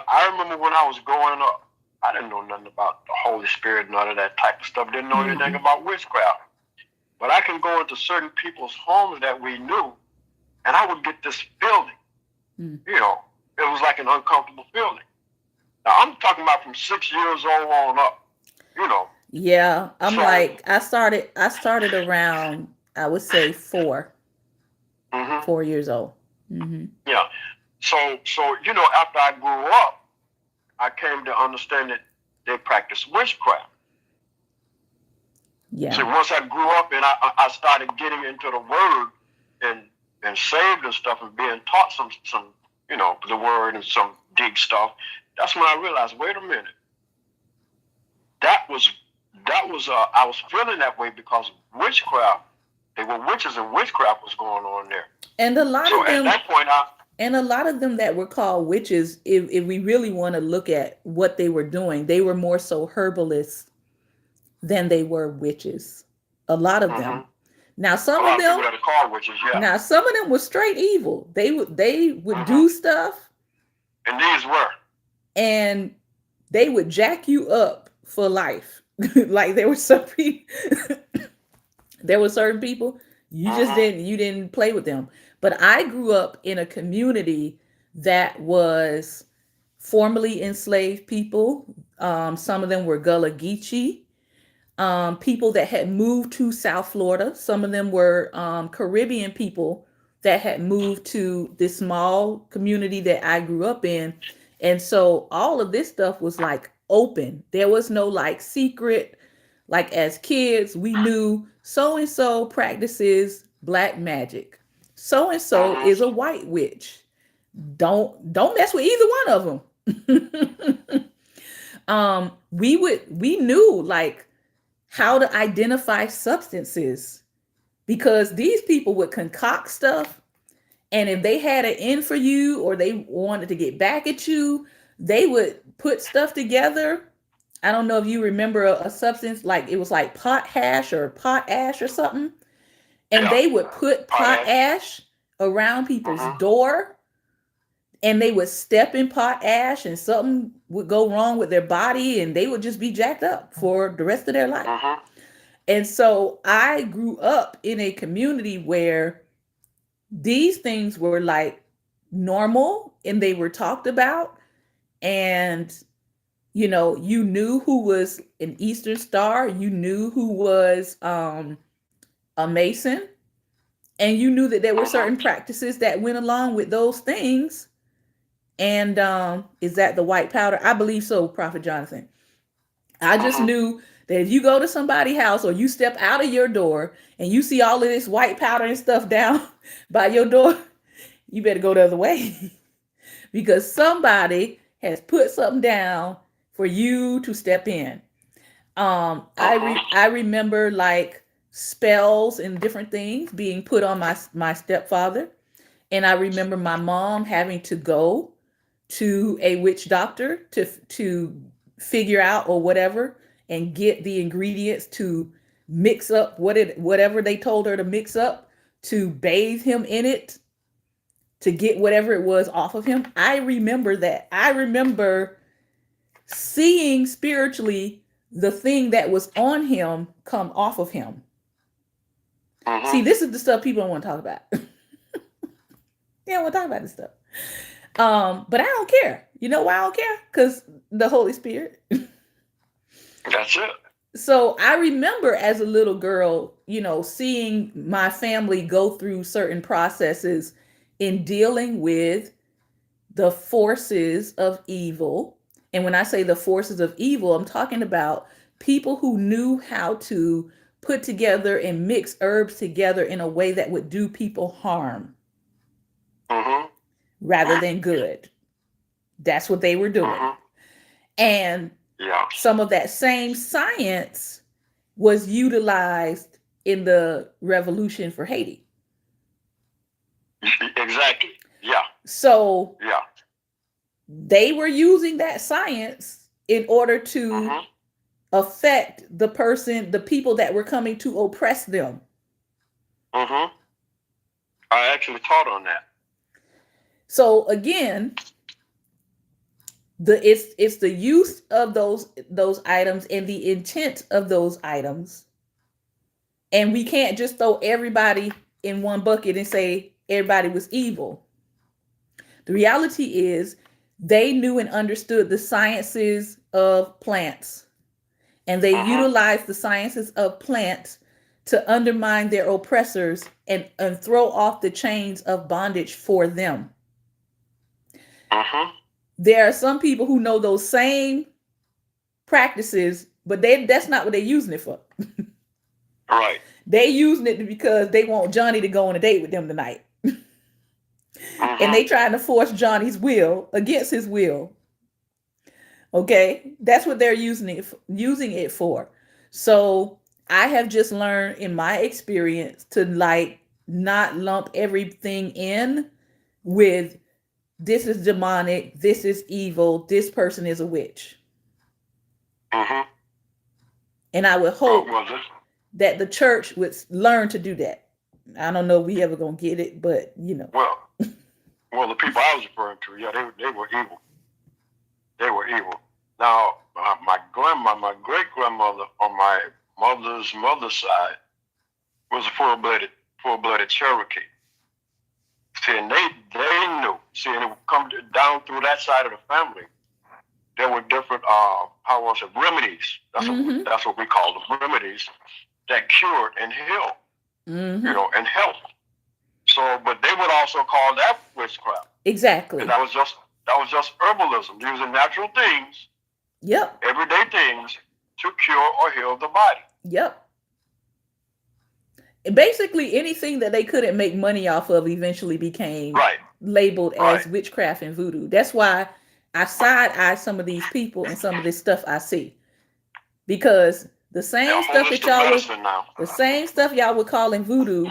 I remember when I was growing up, I didn't know nothing about the Holy Spirit, none of that type of stuff. Didn't know anything Mm-hmm. about witchcraft. But I can go into certain people's homes that we knew, and I would get this feeling. Mm. It was like an uncomfortable feeling. Now I'm talking about from 6 years old on up. Yeah. I'm So, like, I started around, I would say, four hmm 4 years old. Mm-hmm. yeah. So after I grew up, I came to understand that they practice witchcraft. See, Yeah. once I grew up and I started getting into the word and saved and stuff and being taught some the word and some deep stuff, That's when I realized, wait a minute, that was I was feeling that way because witchcraft. They were witches and witchcraft was going on there. And a lot So of at them, that point, and a lot of them that were called witches, if we really want to look at what they were doing, they were more so herbalists than they were witches. A lot of them. Now a some lot of of people them, that are called witches, yeah. now some of them were straight evil. They would do stuff, And these were. and they would jack you up for life. Like there were some people, there were certain people you didn't play with them. But I grew up in a community that was formerly enslaved people. Some of them were Gullah Geechee, people that had moved to South Florida. Some of them were Caribbean people that had moved to this small community that I grew up in. And so all of this stuff was like open. There was no like secret. Like as kids, we knew so and so practices black magic. So and so is a white witch. Don't mess with either one of them. We knew like how to identify substances because these people would concoct stuff, and if they had an in for you or they wanted to get back at you, they would put stuff together. I don't know if you remember a substance like it was like pot hash or pot ash or something, and they would put pot ash around people's door, and they would step in pot ash and something would go wrong with their body and they would just be jacked up for the rest of their life. And so I grew up in a community where these things were like normal and they were talked about. And, you know, you knew who was an Eastern Star, you knew who was a Mason, and you knew that there were certain practices that went along with those things. And is that the white powder? I believe so, Prophet Jonathan. I just knew that if you go to somebody's house or you step out of your door and you see all of this white powder and stuff down by your door, you better go the other way because somebody has put something down for you to step in. I remember like spells and different things being put on my stepfather, and I remember my mom having to go to a witch doctor to figure out or whatever and get the ingredients to mix up whatever they told her to mix up to bathe him in it to get whatever it was off of him. I remember that. I remember seeing spiritually the thing that was on him come off of him. See, this is the stuff people don't want to talk about. They don't want to talk about this stuff. But I don't care. You know why I don't care? Because the Holy Spirit. That's it. So I remember as a little girl, you know, seeing my family go through certain processes in dealing with the forces of evil. And when I say the forces of evil, I'm talking about people who knew how to put together and mix herbs together in a way that would do people harm rather than good. That's what they were doing. And some of that same science was utilized in the revolution for Haiti. Exactly. Yeah. So they were using that science in order to affect the people that were coming to oppress them. I actually taught on that. So again, it's the use of those items and the intent of those items. And we can't just throw everybody in one bucket and say everybody was evil. The reality is they knew and understood the sciences of plants, and they utilized the sciences of plants to undermine their oppressors and throw off the chains of bondage for them. There are some people who know those same practices, but that's not what they're using it for. Right. They using it because they want Johnny to go on a date with them tonight. And they trying to force Johnny's will against his will. Okay, that's what they're using it for. So I have just learned in my experience to like not lump everything in with this is demonic, this is evil, this person is a witch. Mm-hmm. And I would Well, hope that the church would learn to do that. I don't know if we ever gonna get it, but you know. Well, the people I was referring to, yeah, they were evil. They were evil. Now, my great grandmother on my mother's side was a full-blooded Cherokee. See, and they knew. See, and it would come down through that side of the family. There were different, remedies. That's what we call them, remedies that cured and healed, and helped. So, but they would also call that witchcraft. Exactly. And that was just herbalism, using natural things, everyday things, to cure or heal the body. Yep. Basically, anything that they couldn't make money off of eventually became labeled as witchcraft and voodoo. That's why I side eye some of these people and some of this stuff I see, because the same stuff y'all were calling voodoo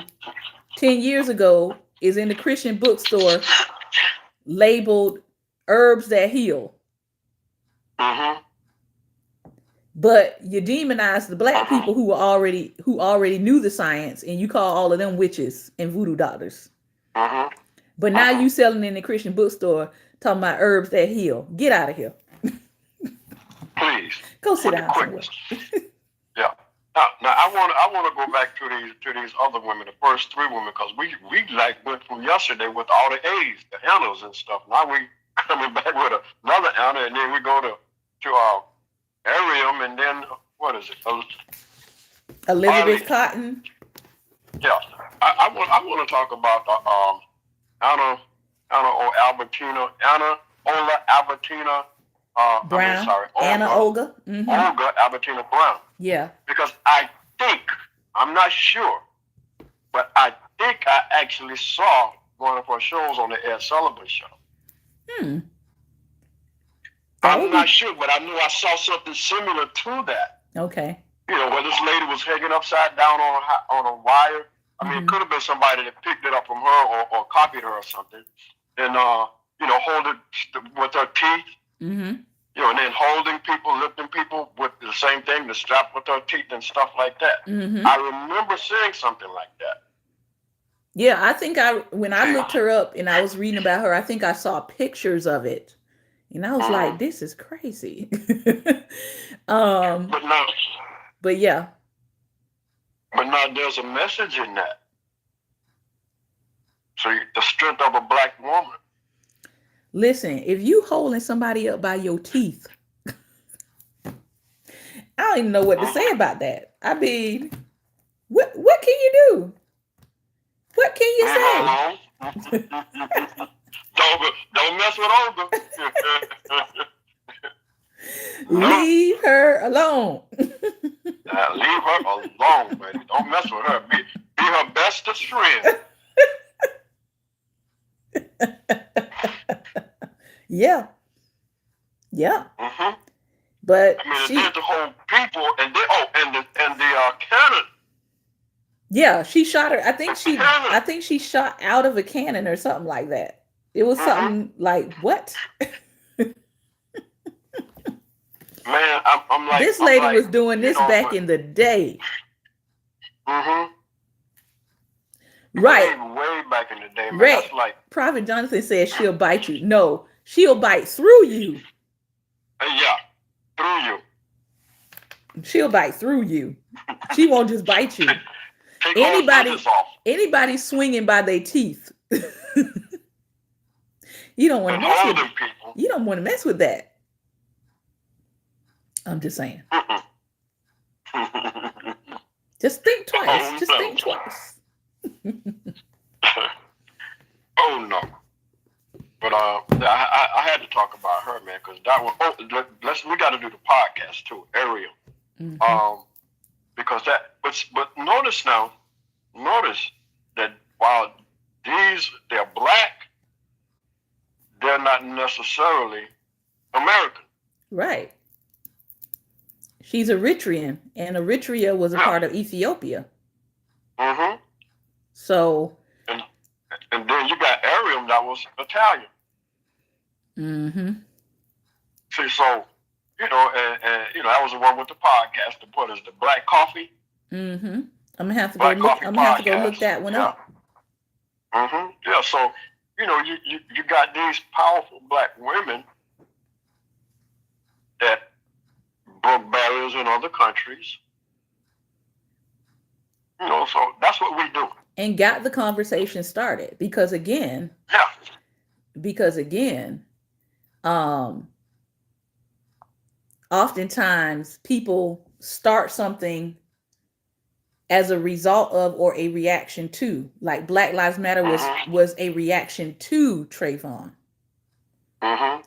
10 years ago is in the Christian bookstore labeled herbs that heal. Mm-hmm. But you demonize the black people who already knew the science, and you call all of them witches and voodoo doctors. Mm-hmm. But now you selling in the Christian bookstore talking about herbs that heal. Get out of here. Please go sit down somewhere. Yeah. Now I want to go back to these other women, the first three women, because we like went from yesterday with all the A's, the Annas and stuff. Now we coming back with another Anna, and then we go to Ariam, and then what is it? Elizabeth Cotton. Yeah, I want to talk about Anna Albertina, Olga Albertina. Brown. Olga. Mm-hmm. Olga Albertina Brown. Yeah. Because I'm not sure, but I think I actually saw one of her shows on the Ed Sullivan show. I'm not sure, but I knew I saw something similar to that. Okay. Where this lady was hanging upside down on a wire. I mean, it could have been somebody that picked it up from her or copied her or something, and hold it with her teeth. Mm-hmm. And then holding people, lifting people with the same thing, the strap with her teeth and stuff like that. Mm-hmm. I remember seeing something like that. Yeah, I think when I looked her up and I was reading about her, I think I saw pictures of it. And I was like, this is crazy. But yeah. But now there's a message in that. So the strength of a black woman. Listen, if you holding somebody up by your teeth, I don't even know what to say about that. I mean, what can you do? What can you say? Don't mess with Olga. Leave her alone. Leave her alone, baby. Don't mess with her. Be her bestest friend. Yeah. Mm-hmm. But there's the whole people, and the cannon. Yeah, she shot her. I think she shot out of a cannon or something like that. It was something like what? Man, I'm like, this lady was doing this back in the day. Mm-hmm. Right. Way back in the day, man. Right. That's like Prophet Jonathan says she'll bite you. No, she'll bite through you. Yeah, through you. She'll bite through you. She won't just bite you. Anybody swinging by their teeth. You don't want to mess with people. You don't want to mess with that. I'm just saying. Just think twice. Think twice. Oh no. But I had to talk about her, man, because that one. We got to do the podcast too, Ariam. Mm-hmm. Because but notice that while they're black, they're not necessarily American. Right. She's Eritrean, and Eritrea was a Yeah. part of Ethiopia. Mm-hmm. So, And then you got Ariam that was Italian. mm-hmm. See, so that was the one with the podcast. To put us the Black Coffee. Mm-hmm. I'm gonna have to go Black look. Coffee I'm gonna have to go podcast. look that one Yeah. up. Mm-hmm. Yeah. So you got these powerful black women that broke barriers in other countries. So that's what we do. And got the conversation started because again, Yeah. um, oftentimes people start something as a result of or a reaction to, like Black Lives Matter was a reaction to Trayvon. Mm-hmm.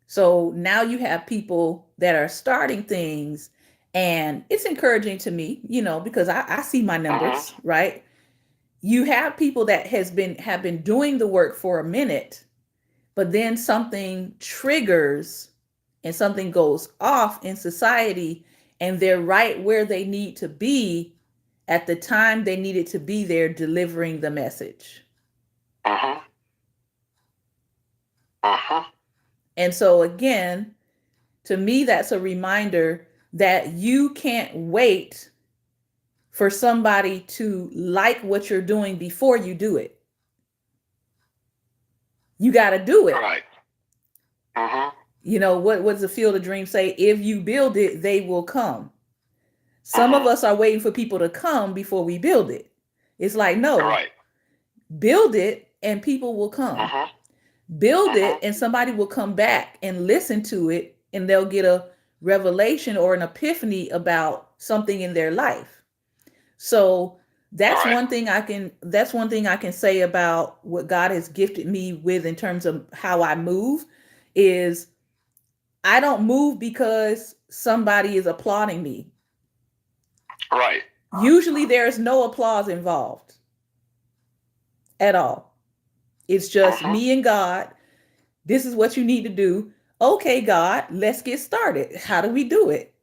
So now you have people that are starting things, and it's encouraging to me, because I see my numbers, right? You have people that have been doing the work for a minute, but then something triggers and something goes off in society, and they're right where they need to be at the time they needed to be there delivering the message. Mm-hmm. Mm-hmm. And so again, to me, that's a reminder that you can't wait for somebody to like what you're doing before you do it. You got to do it. Right. Mm-hmm. What does the Field of Dreams say? If you build it, they will come. Some of us are waiting for people to come before we build it. It's like, no, right. Build it and people will come. Build it and somebody will come back and listen to it, and they'll get a revelation or an epiphany about something in their life. So that's one thing I can say about what God has gifted me with in terms of how I move is I don't move because somebody is applauding me. Right. Usually there's no applause involved at all. It's just me and God. This is what you need to do. Okay, God, let's get started. How do we do it?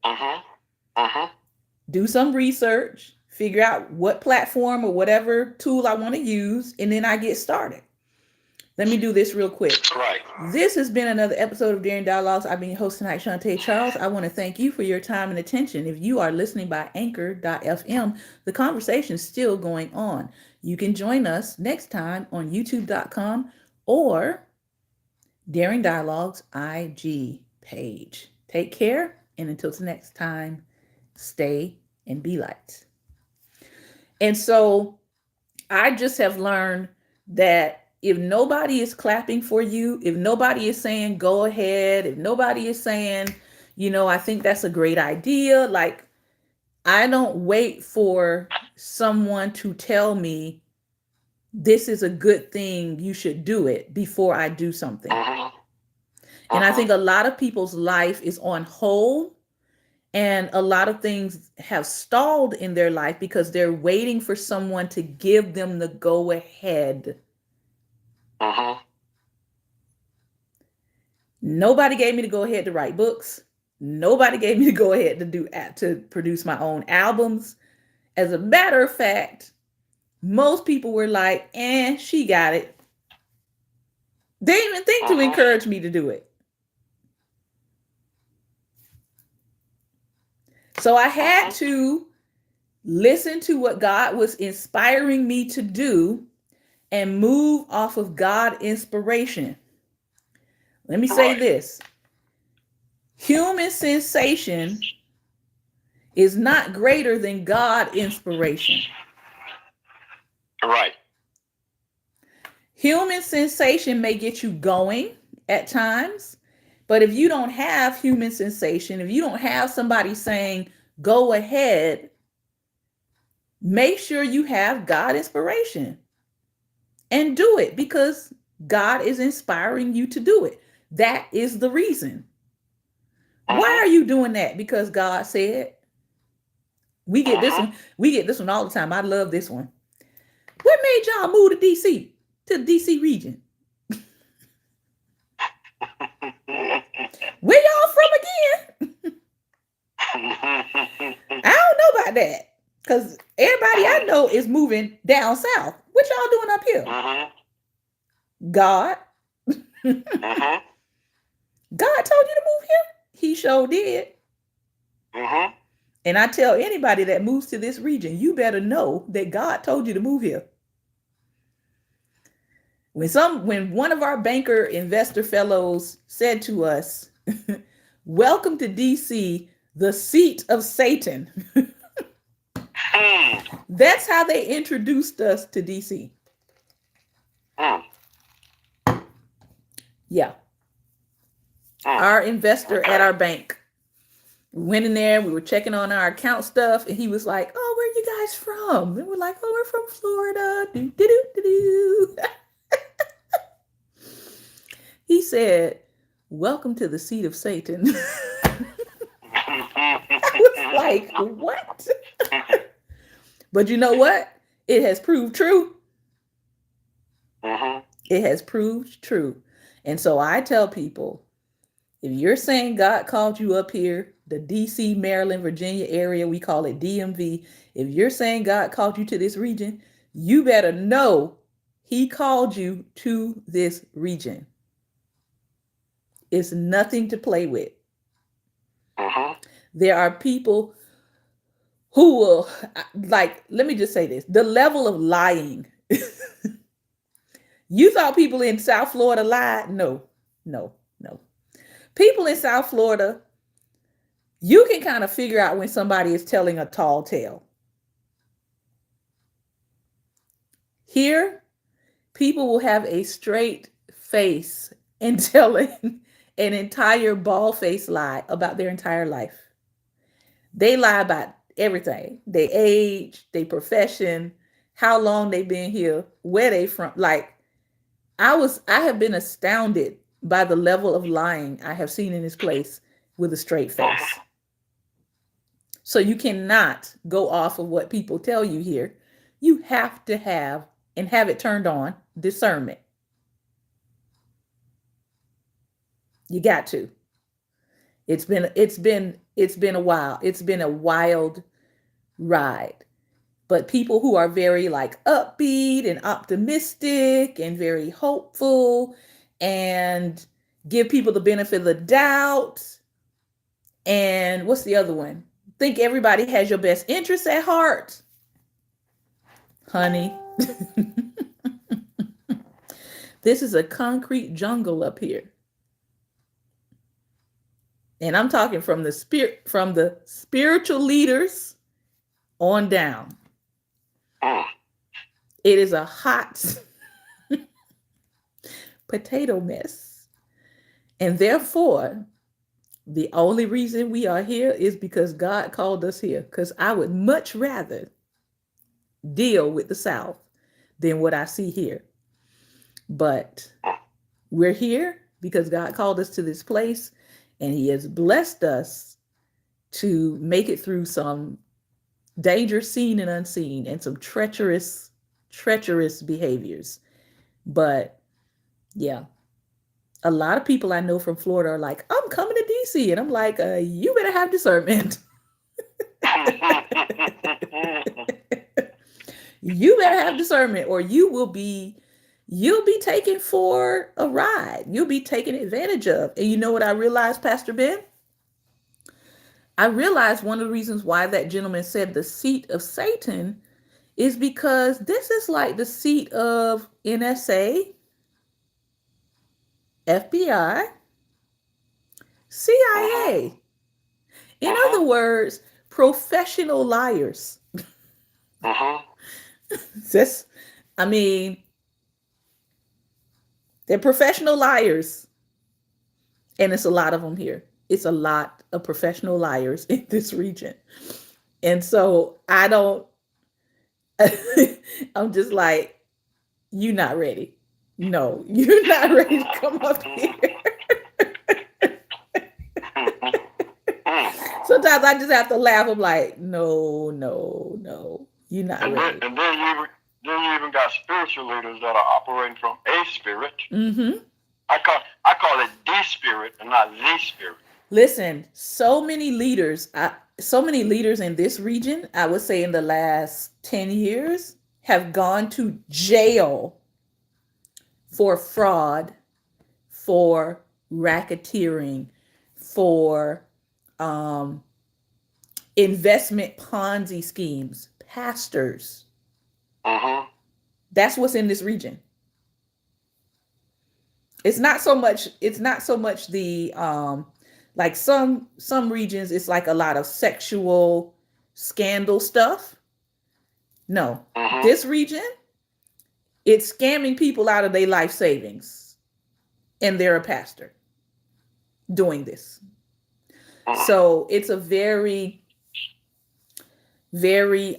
Do some research, figure out what platform or whatever tool I want to use, and then I get started. Let me do this real quick. Right. This has been another episode of Daring Dialogues. I've been your host tonight, Shantae Charles. I want to thank you for your time and attention. If you are listening by anchor.fm, the conversation is still going on. You can join us next time on youtube.com or Daring Dialogues IG page. Take care, and until the next time, stay and be light. And so I just have learned that if nobody is clapping for you, if nobody is saying go ahead, if nobody is saying, I think that's a great idea, like I don't wait for someone to tell me this is a good thing, you should do it before I do something. And I think a lot of people's life is on hold, and a lot of things have stalled in their life because they're waiting for someone to give them the go ahead. Nobody gave me the go ahead to write books. Nobody gave me the go ahead to produce my own albums. As a matter of fact, most people were like, she got it. They didn't even think to encourage me to do it. So I had to listen to what God was inspiring me to do and move off of God inspiration. Let me say this. Human sensation is not greater than God inspiration. Right. Human sensation may get you going at times, but if you don't have human sensation, if you don't have somebody saying, go ahead, make sure you have God inspiration and do it because God is inspiring you to do it. That is the reason. Why are you doing that? Because God said. We get this one. We get this one all the time. I love this one. What made y'all move to DC, to the DC region? Where y'all from about that. Because everybody I know is moving down south. What y'all doing up here? God. God told you to move here? He sure did. And I tell anybody that moves to this region, you better know that God told you to move here. When one of our banker investor fellows said to us, welcome to DC, the seat of Satan. That's how they introduced us to DC. Yeah. Our investor at our bank. We went in there, we were checking on our account stuff, and he was like, oh, where are you guys from? And we're like, oh, we're from Florida. Do-do-do-do-do. He said, welcome to the seat of Satan. I was like, what? But you know what? It has proved true. It has proved true. And so I tell people, if you're saying God called you up here, the DC, Maryland, Virginia area, we call it DMV. If you're saying God called you to this region, you better know he called you to this region. It's nothing to play with. There are people who will, like, let me just say this, the level of lying. You thought people in South Florida lied? No. People in South Florida, you can kind of figure out when somebody is telling a tall tale. Here, people will have a straight face and telling an entire bald-faced lie about their entire life. They lie about everything. Their age, their profession, how long they've been here, where they from. Like, I have been astounded by the level of lying I have seen in this place with a straight face. So you cannot go off of what people tell you here. You have to have, and have it turned on, discernment. You got to. It's been a while. It's been a wild ride. But people who are very like upbeat and optimistic and very hopeful and give people the benefit of the doubt. And what's the other one? Think everybody has your best interests at heart. Honey. This is a concrete jungle up here. And I'm talking from the spiritual leaders on down. It is a hot potato mess. And therefore, the only reason we are here is because God called us here. Because I would much rather deal with the South than what I see here. But we're here because God called us to this place. And he has blessed us to make it through some danger seen and unseen and some treacherous behaviors. But yeah, a lot of people I know from Florida are like, I'm coming to DC. And I'm like, you better have discernment. You better have discernment or you'll be taken for a ride. You'll be taken advantage of. And you know what I realized, Pastor Ben? I realized one of the reasons why that gentleman said the seat of Satan is because this is like the seat of NSA, FBI, CIA. In other words, professional liars. They're professional liars. And it's a lot of them here. It's a lot of professional liars in this region. And so I'm just like, you're not ready. No, you're not ready to come up here. Sometimes I just have to laugh. I'm like, no, you're not ready. And then you even got spiritual leaders that are operating from a spirit. I call it the spirit and not the spirit. Listen, so many leaders, so many leaders in this region, I would say in the last 10 years, have gone to jail for fraud, for racketeering, for um, investment Ponzi schemes, pastors. Mm-hmm. That's what's in this region. It's not so much. It's not so much the like some regions. It's like a lot of sexual scandal stuff. No, Mm-hmm. this region, it's scamming people out of their life savings, and they're a pastor doing this. Mm-hmm. So it's a very, very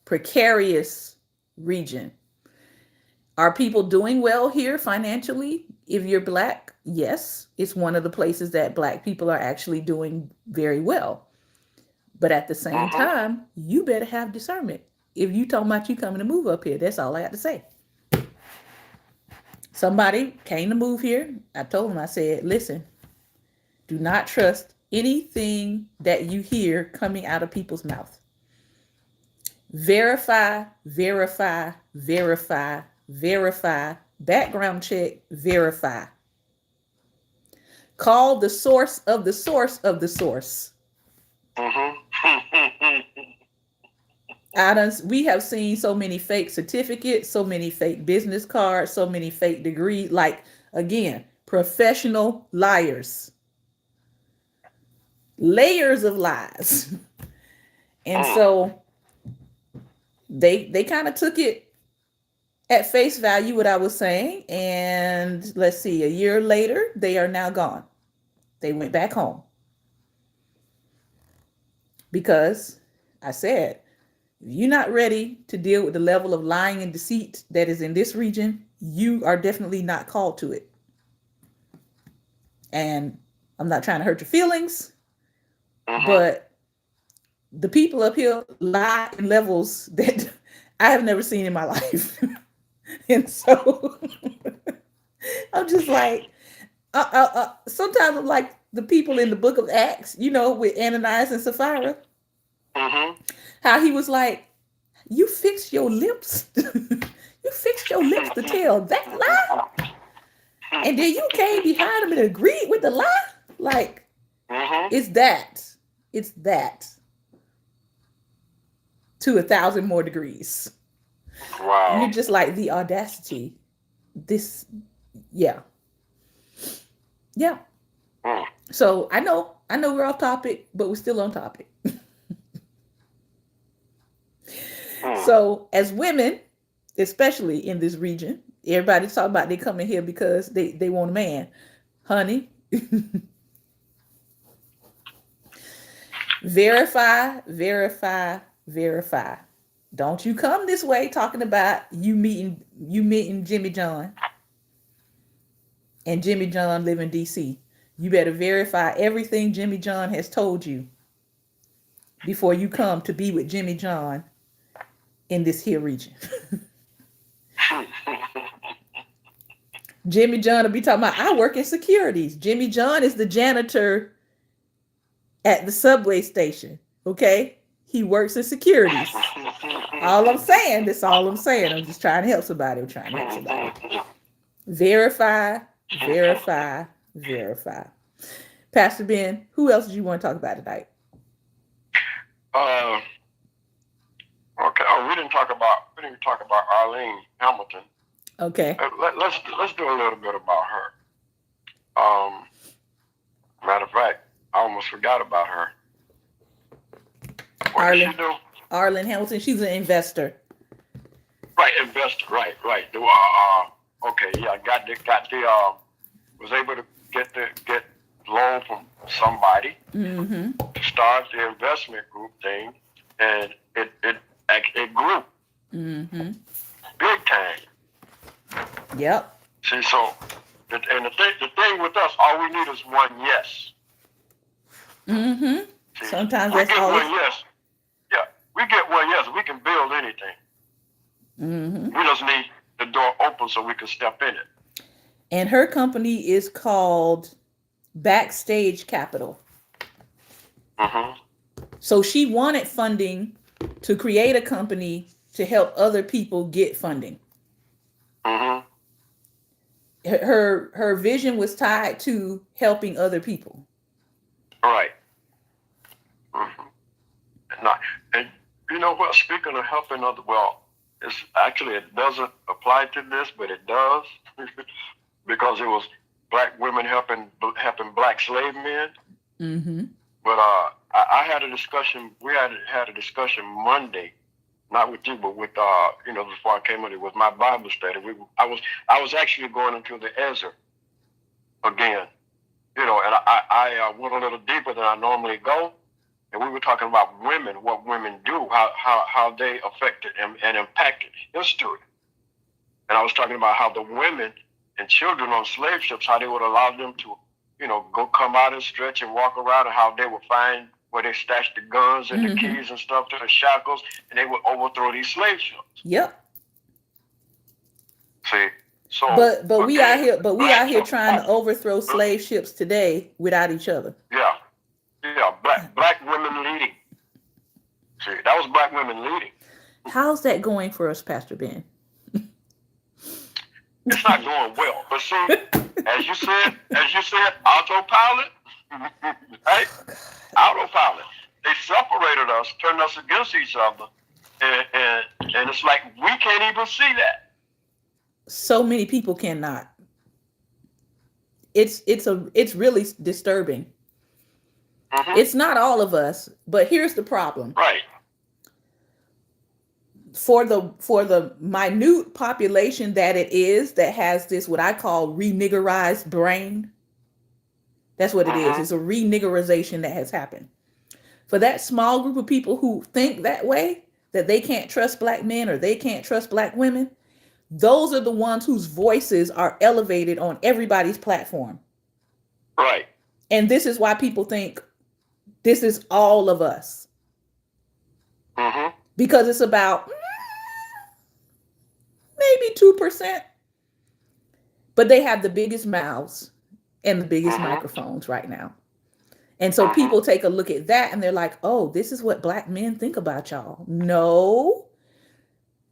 precarious region. Are people doing well here financially? If you're black, yes, it's one of the places that black people are actually doing very well. But at the same Mm-hmm. time, you better have discernment. If you talking about you coming to move up here, that's all I got to say. Somebody came to move here. I told them, I said, listen, do not trust anything that you hear coming out of people's mouth. Verify, verify, verify, verify, background check, verify. Call the source of the source of the source. Mm-hmm. We have seen so many fake certificates, so many fake business cards, so many fake degrees. Like, again, professional liars, layers of lies. And so they kind of took it at face value, what I was saying. And let's see, a year later, they are now gone. They went back home because I said, if you're not ready to deal with the level of lying and deceit that is in this region, you are definitely not called to it. And I'm not trying to hurt your feelings, but the people up here lie in levels that I have never seen in my life. And so I'm just like, sometimes I'm like the people in the book of Acts, with Ananias and Sapphira, how he was like, you fixed your lips. You fixed your lips to tell that lie. And then you came behind him and agreed with the lie. Like, it's that. It's that. To 1,000 more degrees. Wow. And you're just like, the audacity. This, yeah. Yeah. So I know we're off topic, but we're still on topic. So as women, especially in this region, everybody's talking about they coming here because they want a man. Honey, verify, verify, verify. Don't you come this way talking about you meeting Jimmy John and Jimmy John live in DC. You better verify everything Jimmy John has told you before you come to be with Jimmy John in this here region. Jimmy John will be talking about, I work in securities. Jimmy John is the janitor at the subway station. Okay? He works in securities. All I'm saying, that's all I'm saying. I'm just trying to help somebody. I'm trying to help somebody. Verify, verify, verify. Pastor Ben, who else did you want to talk about tonight? Okay. Oh, we didn't talk about Arlene Hamilton. Okay. Let's do a little bit about her. Matter of fact, I almost forgot about her. What did she do? Arlene Hamilton. She's an investor. Right, investor. Right. Okay. Yeah, was able to get loan from somebody to start the investment group thing, and it grew big time. Yep. See, so the thing with us, all we need is one yes. See, sometimes we that's get all. One yes. Yeah, we get one yes. We can build anything. We just need the door open so we can step in it. And her company is called Backstage Capital. Mm-hmm. So she wanted funding to create a company to help other people get funding. Mm-hmm. Her vision was tied to helping other people. Right. Mm-hmm. And you know what? Speaking of helping other, well, it's actually it doesn't apply to this, but it does because it was black women helping black slave men. Mm-hmm. But I had a discussion. We had a discussion Monday, not with you, but with before I came in, it was my Bible study. I was actually going into the Ezra again, and I went a little deeper than I normally go, and we were talking about women, what women do, how they affected and impacted history, and I was talking about how the women and children on slave ships, how they would allow them to, go come out and stretch and walk around, and how they would find where they stashed the guns and the keys and stuff to the shackles, and they would overthrow these slave ships. Yep. See, so but we out here folks, trying to overthrow slave ships today without each other. Yeah, black women leading. See, that was black women leading. How's that going for us, Pastor Ben? It's not going well. But see, as you said, autopilot, right? Autopilot. They separated us, turned us against each other, and it's like we can't even see that. So many people cannot. It's really disturbing. Mm-hmm. It's not all of us, but here's the problem. Right. For the minute population that has this what I call reniggerized brain. That's what it is. It's a reniggerization that has happened. For that small group of people who think that way, that they can't trust black men or they can't trust black women, those are the ones whose voices are elevated on everybody's platform. Right. And this is why people think this is all of us. Mm-hmm. Because it's about maybe 2%. But they have the biggest mouths and the biggest microphones right now. And so people take a look at that and they're like, oh, this is what black men think about y'all. No,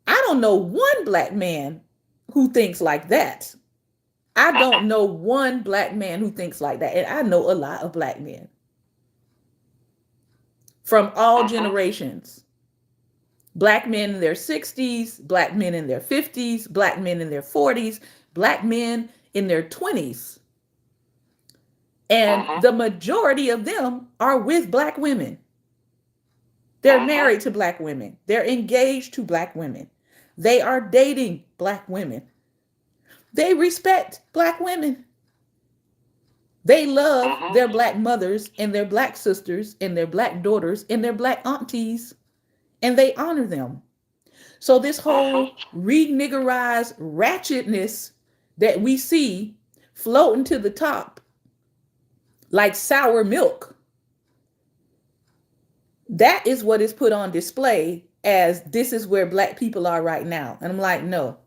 I don't know one black man who thinks like that. I don't know one black man who thinks like that. And I know a lot of black men from all generations. Black men in their 60s, black men in their 50s, black men in their 40s, black men in their 20s. And the majority of them are with black women. They're married to black women. They're engaged to black women. They are dating black women. They respect black women. They love their black mothers and their black sisters and their black daughters and their black aunties, and they honor them. So this whole reniggerized ratchetness that we see floating to the top like sour milk, that is what is put on display as this is where black people are right now. And I'm like, no,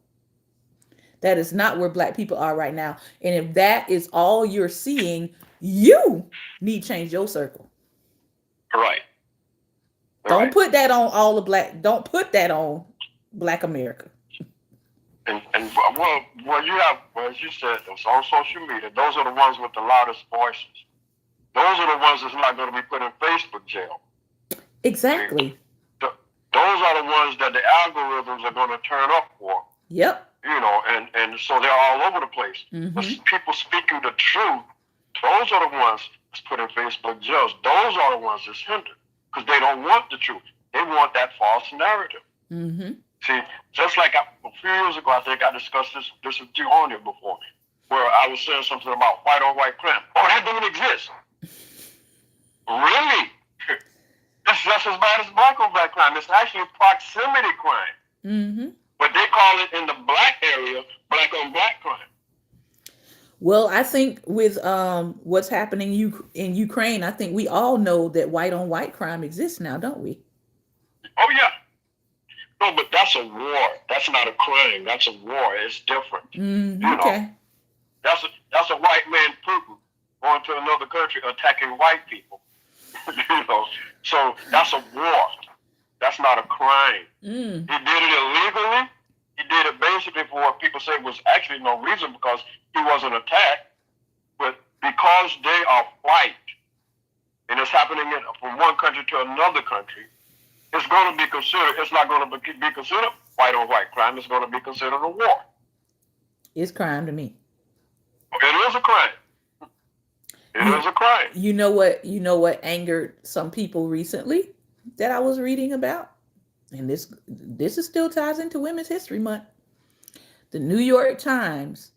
that is not where black people are right now. And if that is all you're seeing, you need to change your circle. Right. Don't put that on all of black. Don't put that on black America. And well, you have, well, as you said, it's on social media. Those are the ones with the loudest voices. Those are the ones that's not going to be put in Facebook jail. Exactly. Those are the ones that the algorithms are going to turn up for. Yep. And so they're all over the place. But people speaking the truth, those are the ones that's put in Facebook jails. Those are the ones that's hindered because they don't want the truth. They want that false narrative. See, just like a few years ago, I think I discussed this with you on here before, where I was saying something about white on white crime. Oh, that doesn't exist. Really? It's just as bad as black on black crime. It's actually proximity crime. But they call it in the black area, black on black crime. Well, I think with what's happening in Ukraine, I think we all know that white on white crime exists now, don't we? Oh, yeah. No, but that's a war. That's not a crime. That's a war. It's different. Okay. That's a white man Putin going to another country attacking white people. you know. So that's a war. That's not a crime. Mm. He did it illegally. He did it basically for what people say was actually no reason because he wasn't attacked, but because they are white and it's happening from one country to another country, it's going to be considered. It's not going to be considered white on white crime. It's going to be considered a war. It's crime to me. It is a crime. It is a crime. You know what? You know what angered some people recently that I was reading about, and this is still ties into Women's History Month. The New York Times,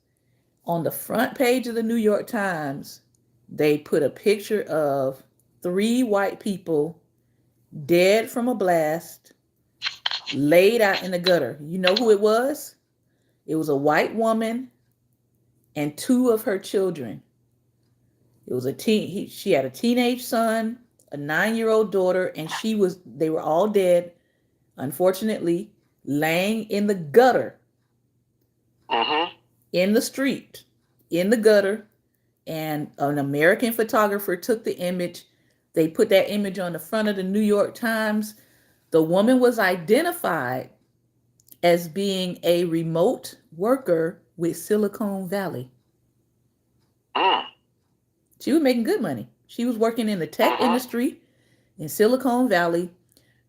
on the front page of the New York Times, they put a picture of 3 white people dead from a blast, laid out in the gutter. You know who it was? It was a white woman and 2 of her children. It was she had a teenage son, a 9-year-old daughter, and they were all dead, unfortunately, laying in the gutter, in the street, in the gutter. And an American photographer took the image. They put that image on the front of the New York Times. The woman was identified as being a remote worker with Silicon Valley. She was making good money. She was working in the tech industry in Silicon Valley.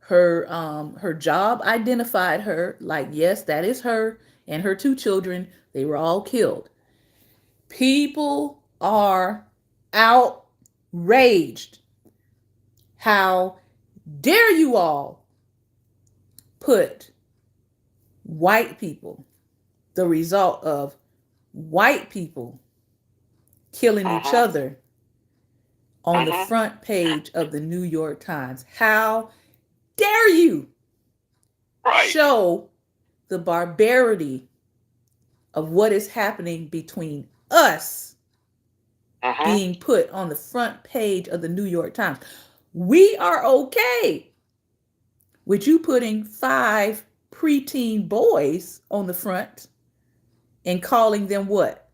Her job identified her like, yes, that is her and her 2 children. They were all killed. People are outraged. How dare you all put white people, the result of white people killing each other, on the front page of the New York Times? How dare you show the barbarity of what is happening between us being put on the front page of the New York Times? We are okay with you putting 5 preteen boys on the front and calling them what?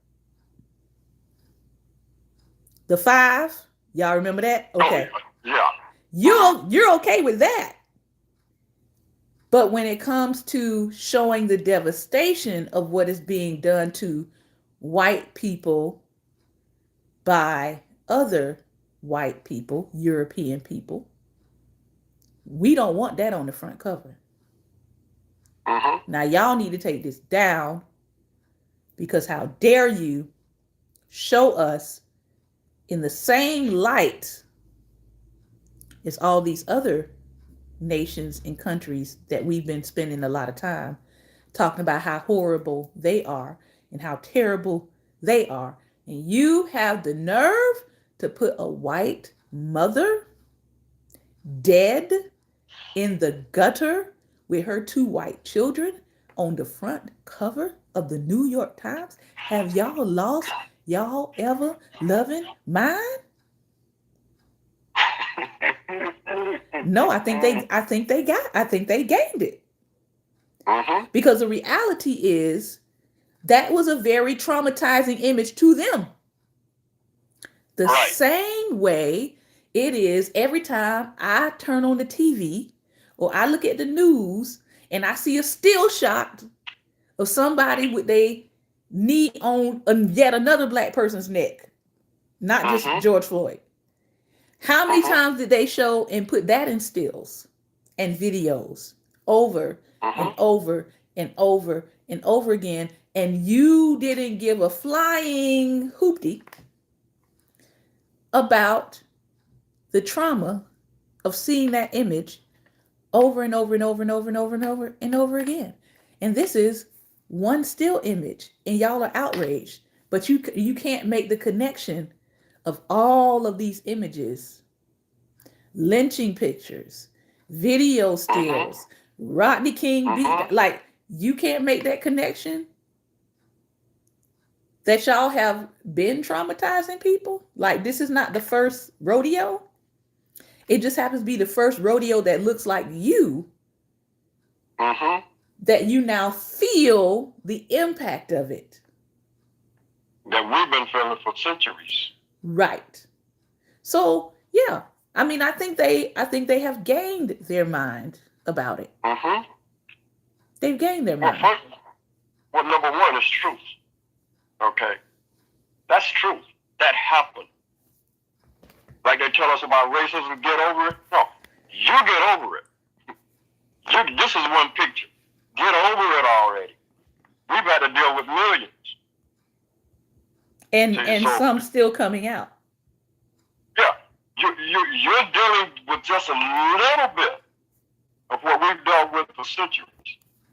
The 5? Y'all remember that? Okay. Yeah. You're okay with that. But when it comes to showing the devastation of what is being done to white people by other white people, European people, we don't want that on the front cover. Now, y'all need to take this down, because how dare you show us in the same light as all these other nations and countries that we've been spending a lot of time talking about how horrible they are and how terrible they are. And you have the nerve to put a white mother dead in the gutter with her 2 white children on the front cover of the New York Times? Have y'all lost y'all ever loving mind? No, I think they gained it. Because the reality is that was a very traumatizing image to them. The same way it is every time I turn on the TV or I look at the news and I see a still shot of somebody with their knee on yet another black person's neck, not just George Floyd. How many times did they show and put that in stills and videos over and over and over and over again, and you didn't give a flying hoopty about the trauma of seeing that image over and over and over and over and over and over and over again? And this is one still image, and y'all are outraged, but you can't make the connection of all of these images, lynching pictures, video stills, Rodney King beat, like, you can't make that connection that y'all have been traumatizing people. Like, this is not the first rodeo. It just happens to be the first rodeo that looks like you, that you now feel the impact of it. That we've been feeling for centuries. Right. So, yeah, I mean, I think they have gained their mind about it. Mm-hmm. They've gained their Well, mind. first, well, number one is truth. Okay, that's truth. That happened. Like they tell us about racism, get over it. No, you get over it. This is one picture. Get over it already. We've had to deal with millions. And So some still coming out. yeah, you're dealing with just a little bit of what we've dealt with for centuries.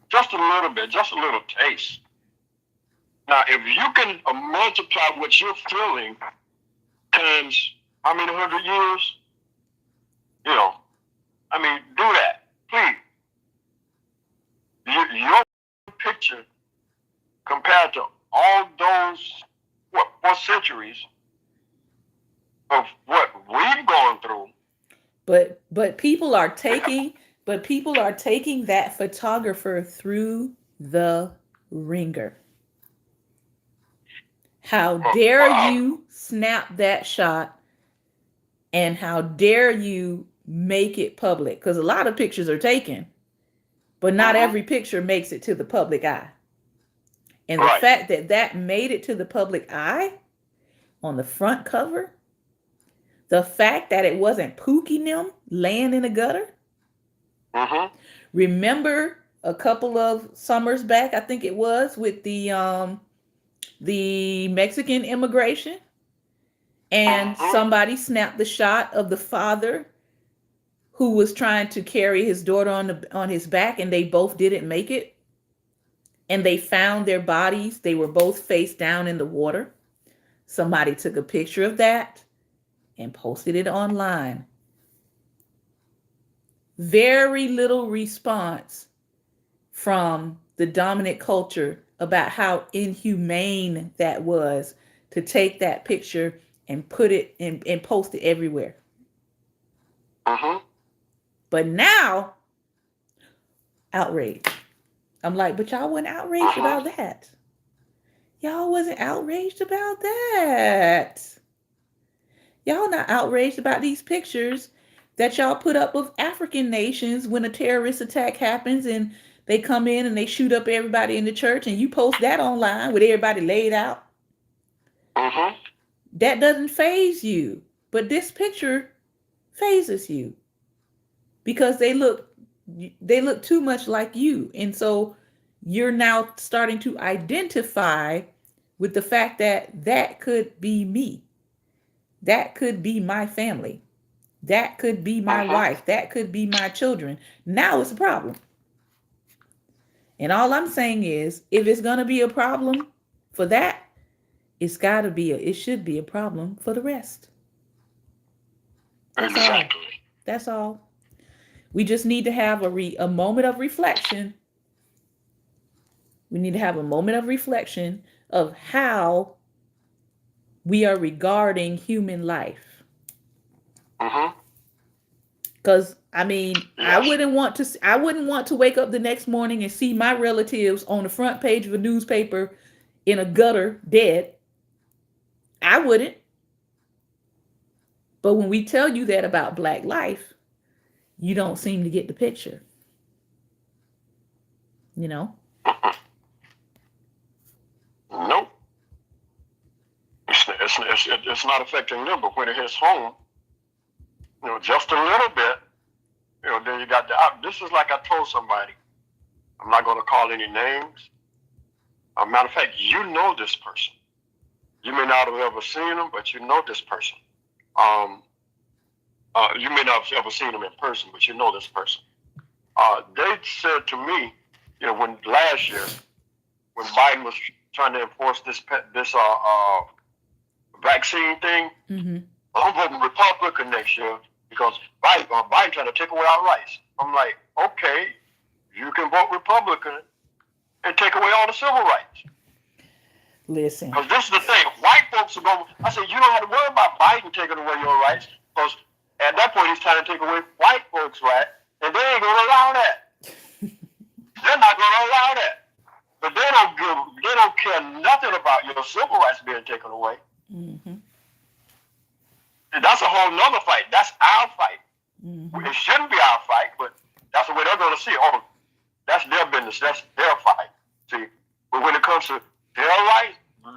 Just a little bit, just a little taste. Now, if you can multiply what you're feeling times how many 100 years, I mean, do that, please. Your picture compared to all those, 4 centuries of what we've gone through. But people are taking that photographer through the ringer. How dare you snap that shot, and how dare you make it public? Because a lot of pictures are taken, but not every picture makes it to the public eye. And the fact that made it to the public eye on the front cover, the fact that it wasn't Pookie Nim laying in a gutter. Remember a couple of summers back, I think it was, with the Mexican immigration, and somebody snapped the shot of the father who was trying to carry his daughter on his back, and they both didn't make it. And they found their bodies. They were both face down in the water. Somebody took a picture of that and posted it online. Very little response from the dominant culture about how inhumane that was to take that picture and put it and post it everywhere. But now, outrage. I'm like, but y'all wasn't outraged about that. Y'all wasn't outraged about that. Y'all not outraged about these pictures that y'all put up of African nations when a terrorist attack happens and they come in and they shoot up everybody in the church, and you post that online with everybody laid out. That doesn't faze you. But this picture phases you because they look too much like you. And so you're now starting to identify with the fact that could be me. That could be my family. That could be my wife. That could be my children. Now it's a problem. And all I'm saying is, if it's going to be a problem for that, it should be a problem for the rest. That's all. We just need to have a moment of reflection. We need to have a moment of reflection of how we are regarding human life. Because I mean, I wouldn't want to wake up the next morning and see my relatives on the front page of a newspaper in a gutter dead. I wouldn't. But when we tell you that about Black life, you don't seem to get the picture. Nope. It's not affecting them, but when it hits home, just a little bit, then you got this is like I told somebody. I'm not going to call any names. As a matter of fact, you know this person. You may not have ever seen them, but you know this person. You may not have ever seen them in person, but you know this person. They said to me, when last year, when Biden was trying to enforce this vaccine thing, I'm voting Republican next year because Biden trying to take away our rights. I'm like, okay, you can vote Republican and take away all the civil rights. Listen. Because this is the thing. White folks are going, I said, you don't have to worry about Biden taking away your rights, because at that point he's trying to take away white folks' rights, and they ain't going to allow that. They're not going to allow that. But they don't care nothing about your civil rights being taken away. That's a whole nother fight. That's our fight. Mm-hmm. It shouldn't be our fight, but that's the way they're going to see. Oh, that's their business. That's their fight. See, but when it comes to their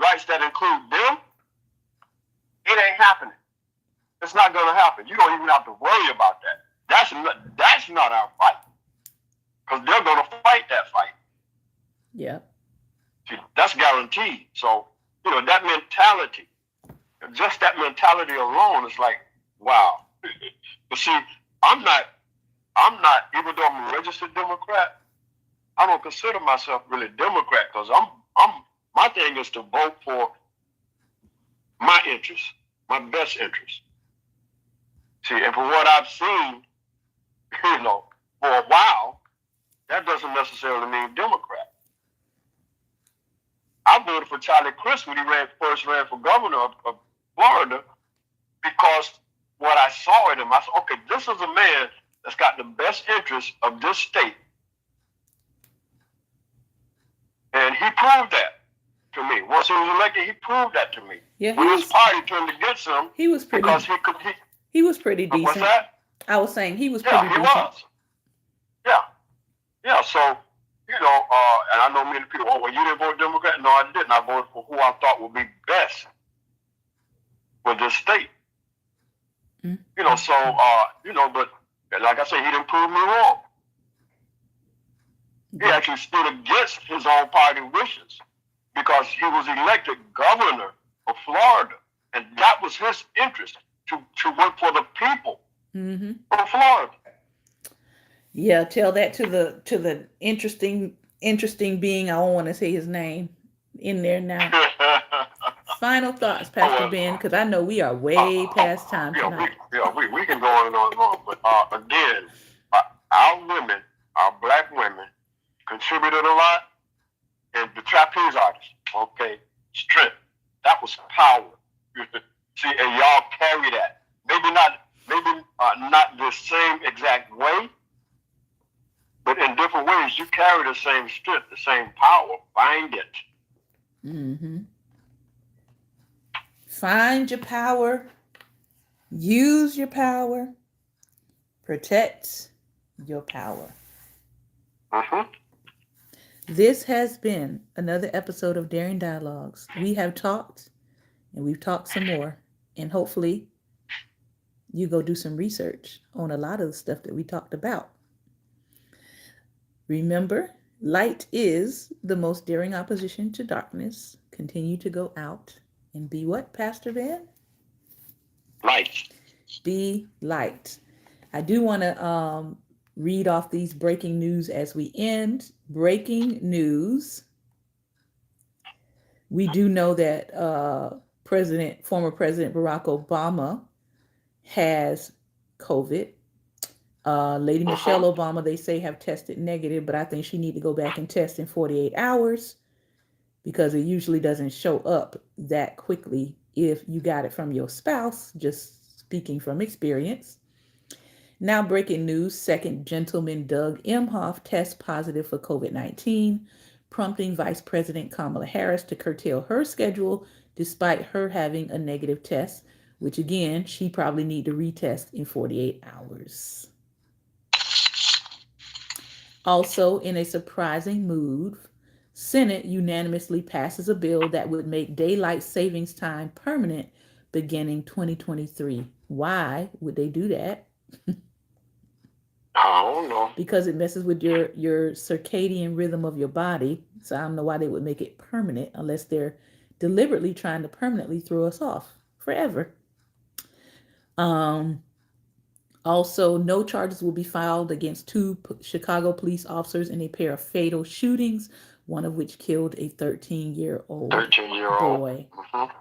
rights that include them, it ain't happening. It's not going to happen. You don't even have to worry about that. That's not our fight, because they're going to fight that fight. Yeah. See, that's guaranteed. So, that mentality, just that mentality alone is like, wow. But see, I'm not, even though I'm a registered Democrat, I don't consider myself really Democrat, because my thing is to vote for my interests, my best interests. See, and from what I've seen, for a while, that doesn't necessarily mean Democrat. I voted for Charlie Crist when he first ran for governor of Florida, because what I saw in him, I said, okay, this is a man that's got the best interests of this state. And he proved that to me. Once he was elected, he proved that to me. Yeah, when his party turned against him, he was pretty, because he was pretty decent. What's that? I was saying he was pretty decent. Was. Yeah, so, and I know many people, oh, well, you didn't vote Democrat? No, I didn't. I voted for who I thought would be best for this state. Mm-hmm. But like I said, he didn't prove me wrong. He actually stood against his own party wishes, because he was elected governor of Florida, and that was his interest, to work for the people of Florida. Yeah, tell that to the interesting being. I don't want to say his name in there now. Final thoughts, Pastor Ben, because I know we are way past time tonight. We can go on and on and on, but again, our women, our black women, contributed a lot, and the trapeze artists, okay, strength, that was power. See, and y'all carry that. Maybe not the same exact way, but in different ways, you carry the same strength, the same power. Find it. Mm-hmm. Find your power. Use your power. Protect your power. Mm-hmm. This has been another episode of Daring Dialogues. We have talked, and we've talked some more, and hopefully you go do some research on a lot of the stuff that we talked about. Remember, light is the most daring opposition to darkness. Continue to go out and be what, Pastor Ben? Light. Be light. I do want to read off these breaking news as we end. Breaking news. We do know that former President Barack Obama has COVID. Lady Michelle Obama, they say, have tested negative, but I think she need to go back and test in 48 hours, because it usually doesn't show up that quickly if you got it from your spouse, just speaking from experience. Now, breaking news, Second Gentleman Doug Emhoff tests positive for COVID-19, prompting Vice President Kamala Harris to curtail her schedule despite her having a negative test, which again, she probably need to retest in 48 hours. Also, in a surprising move, Senate unanimously passes a bill that would make daylight savings time permanent beginning 2023. Why would they do that? I don't know. Because it messes with your circadian rhythm of your body. So I don't know why they would make it permanent unless they're deliberately trying to permanently throw us off forever. Also, no charges will be filed against 2 Chicago police officers in a pair of fatal shootings, one of which killed a 13-year-old boy. Mm-hmm.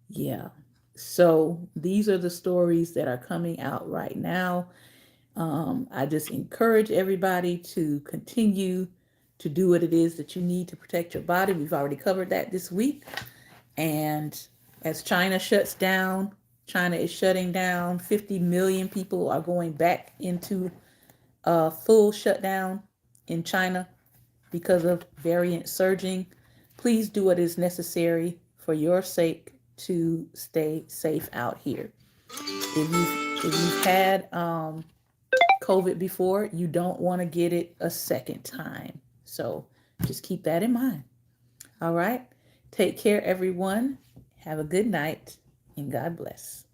Yeah. So these are the stories that are coming out right now. I just encourage everybody to continue to do what it is that you need to protect your body. We've already covered that this week. And as China shuts down, China is shutting down. 50 million people are going back into a full shutdown in China because of variant surging. Please do what is necessary for your sake to stay safe out here. If you've had COVID before, you don't want to get it a second time. So just keep that in mind. All right. Take care, everyone. Have a good night and God bless.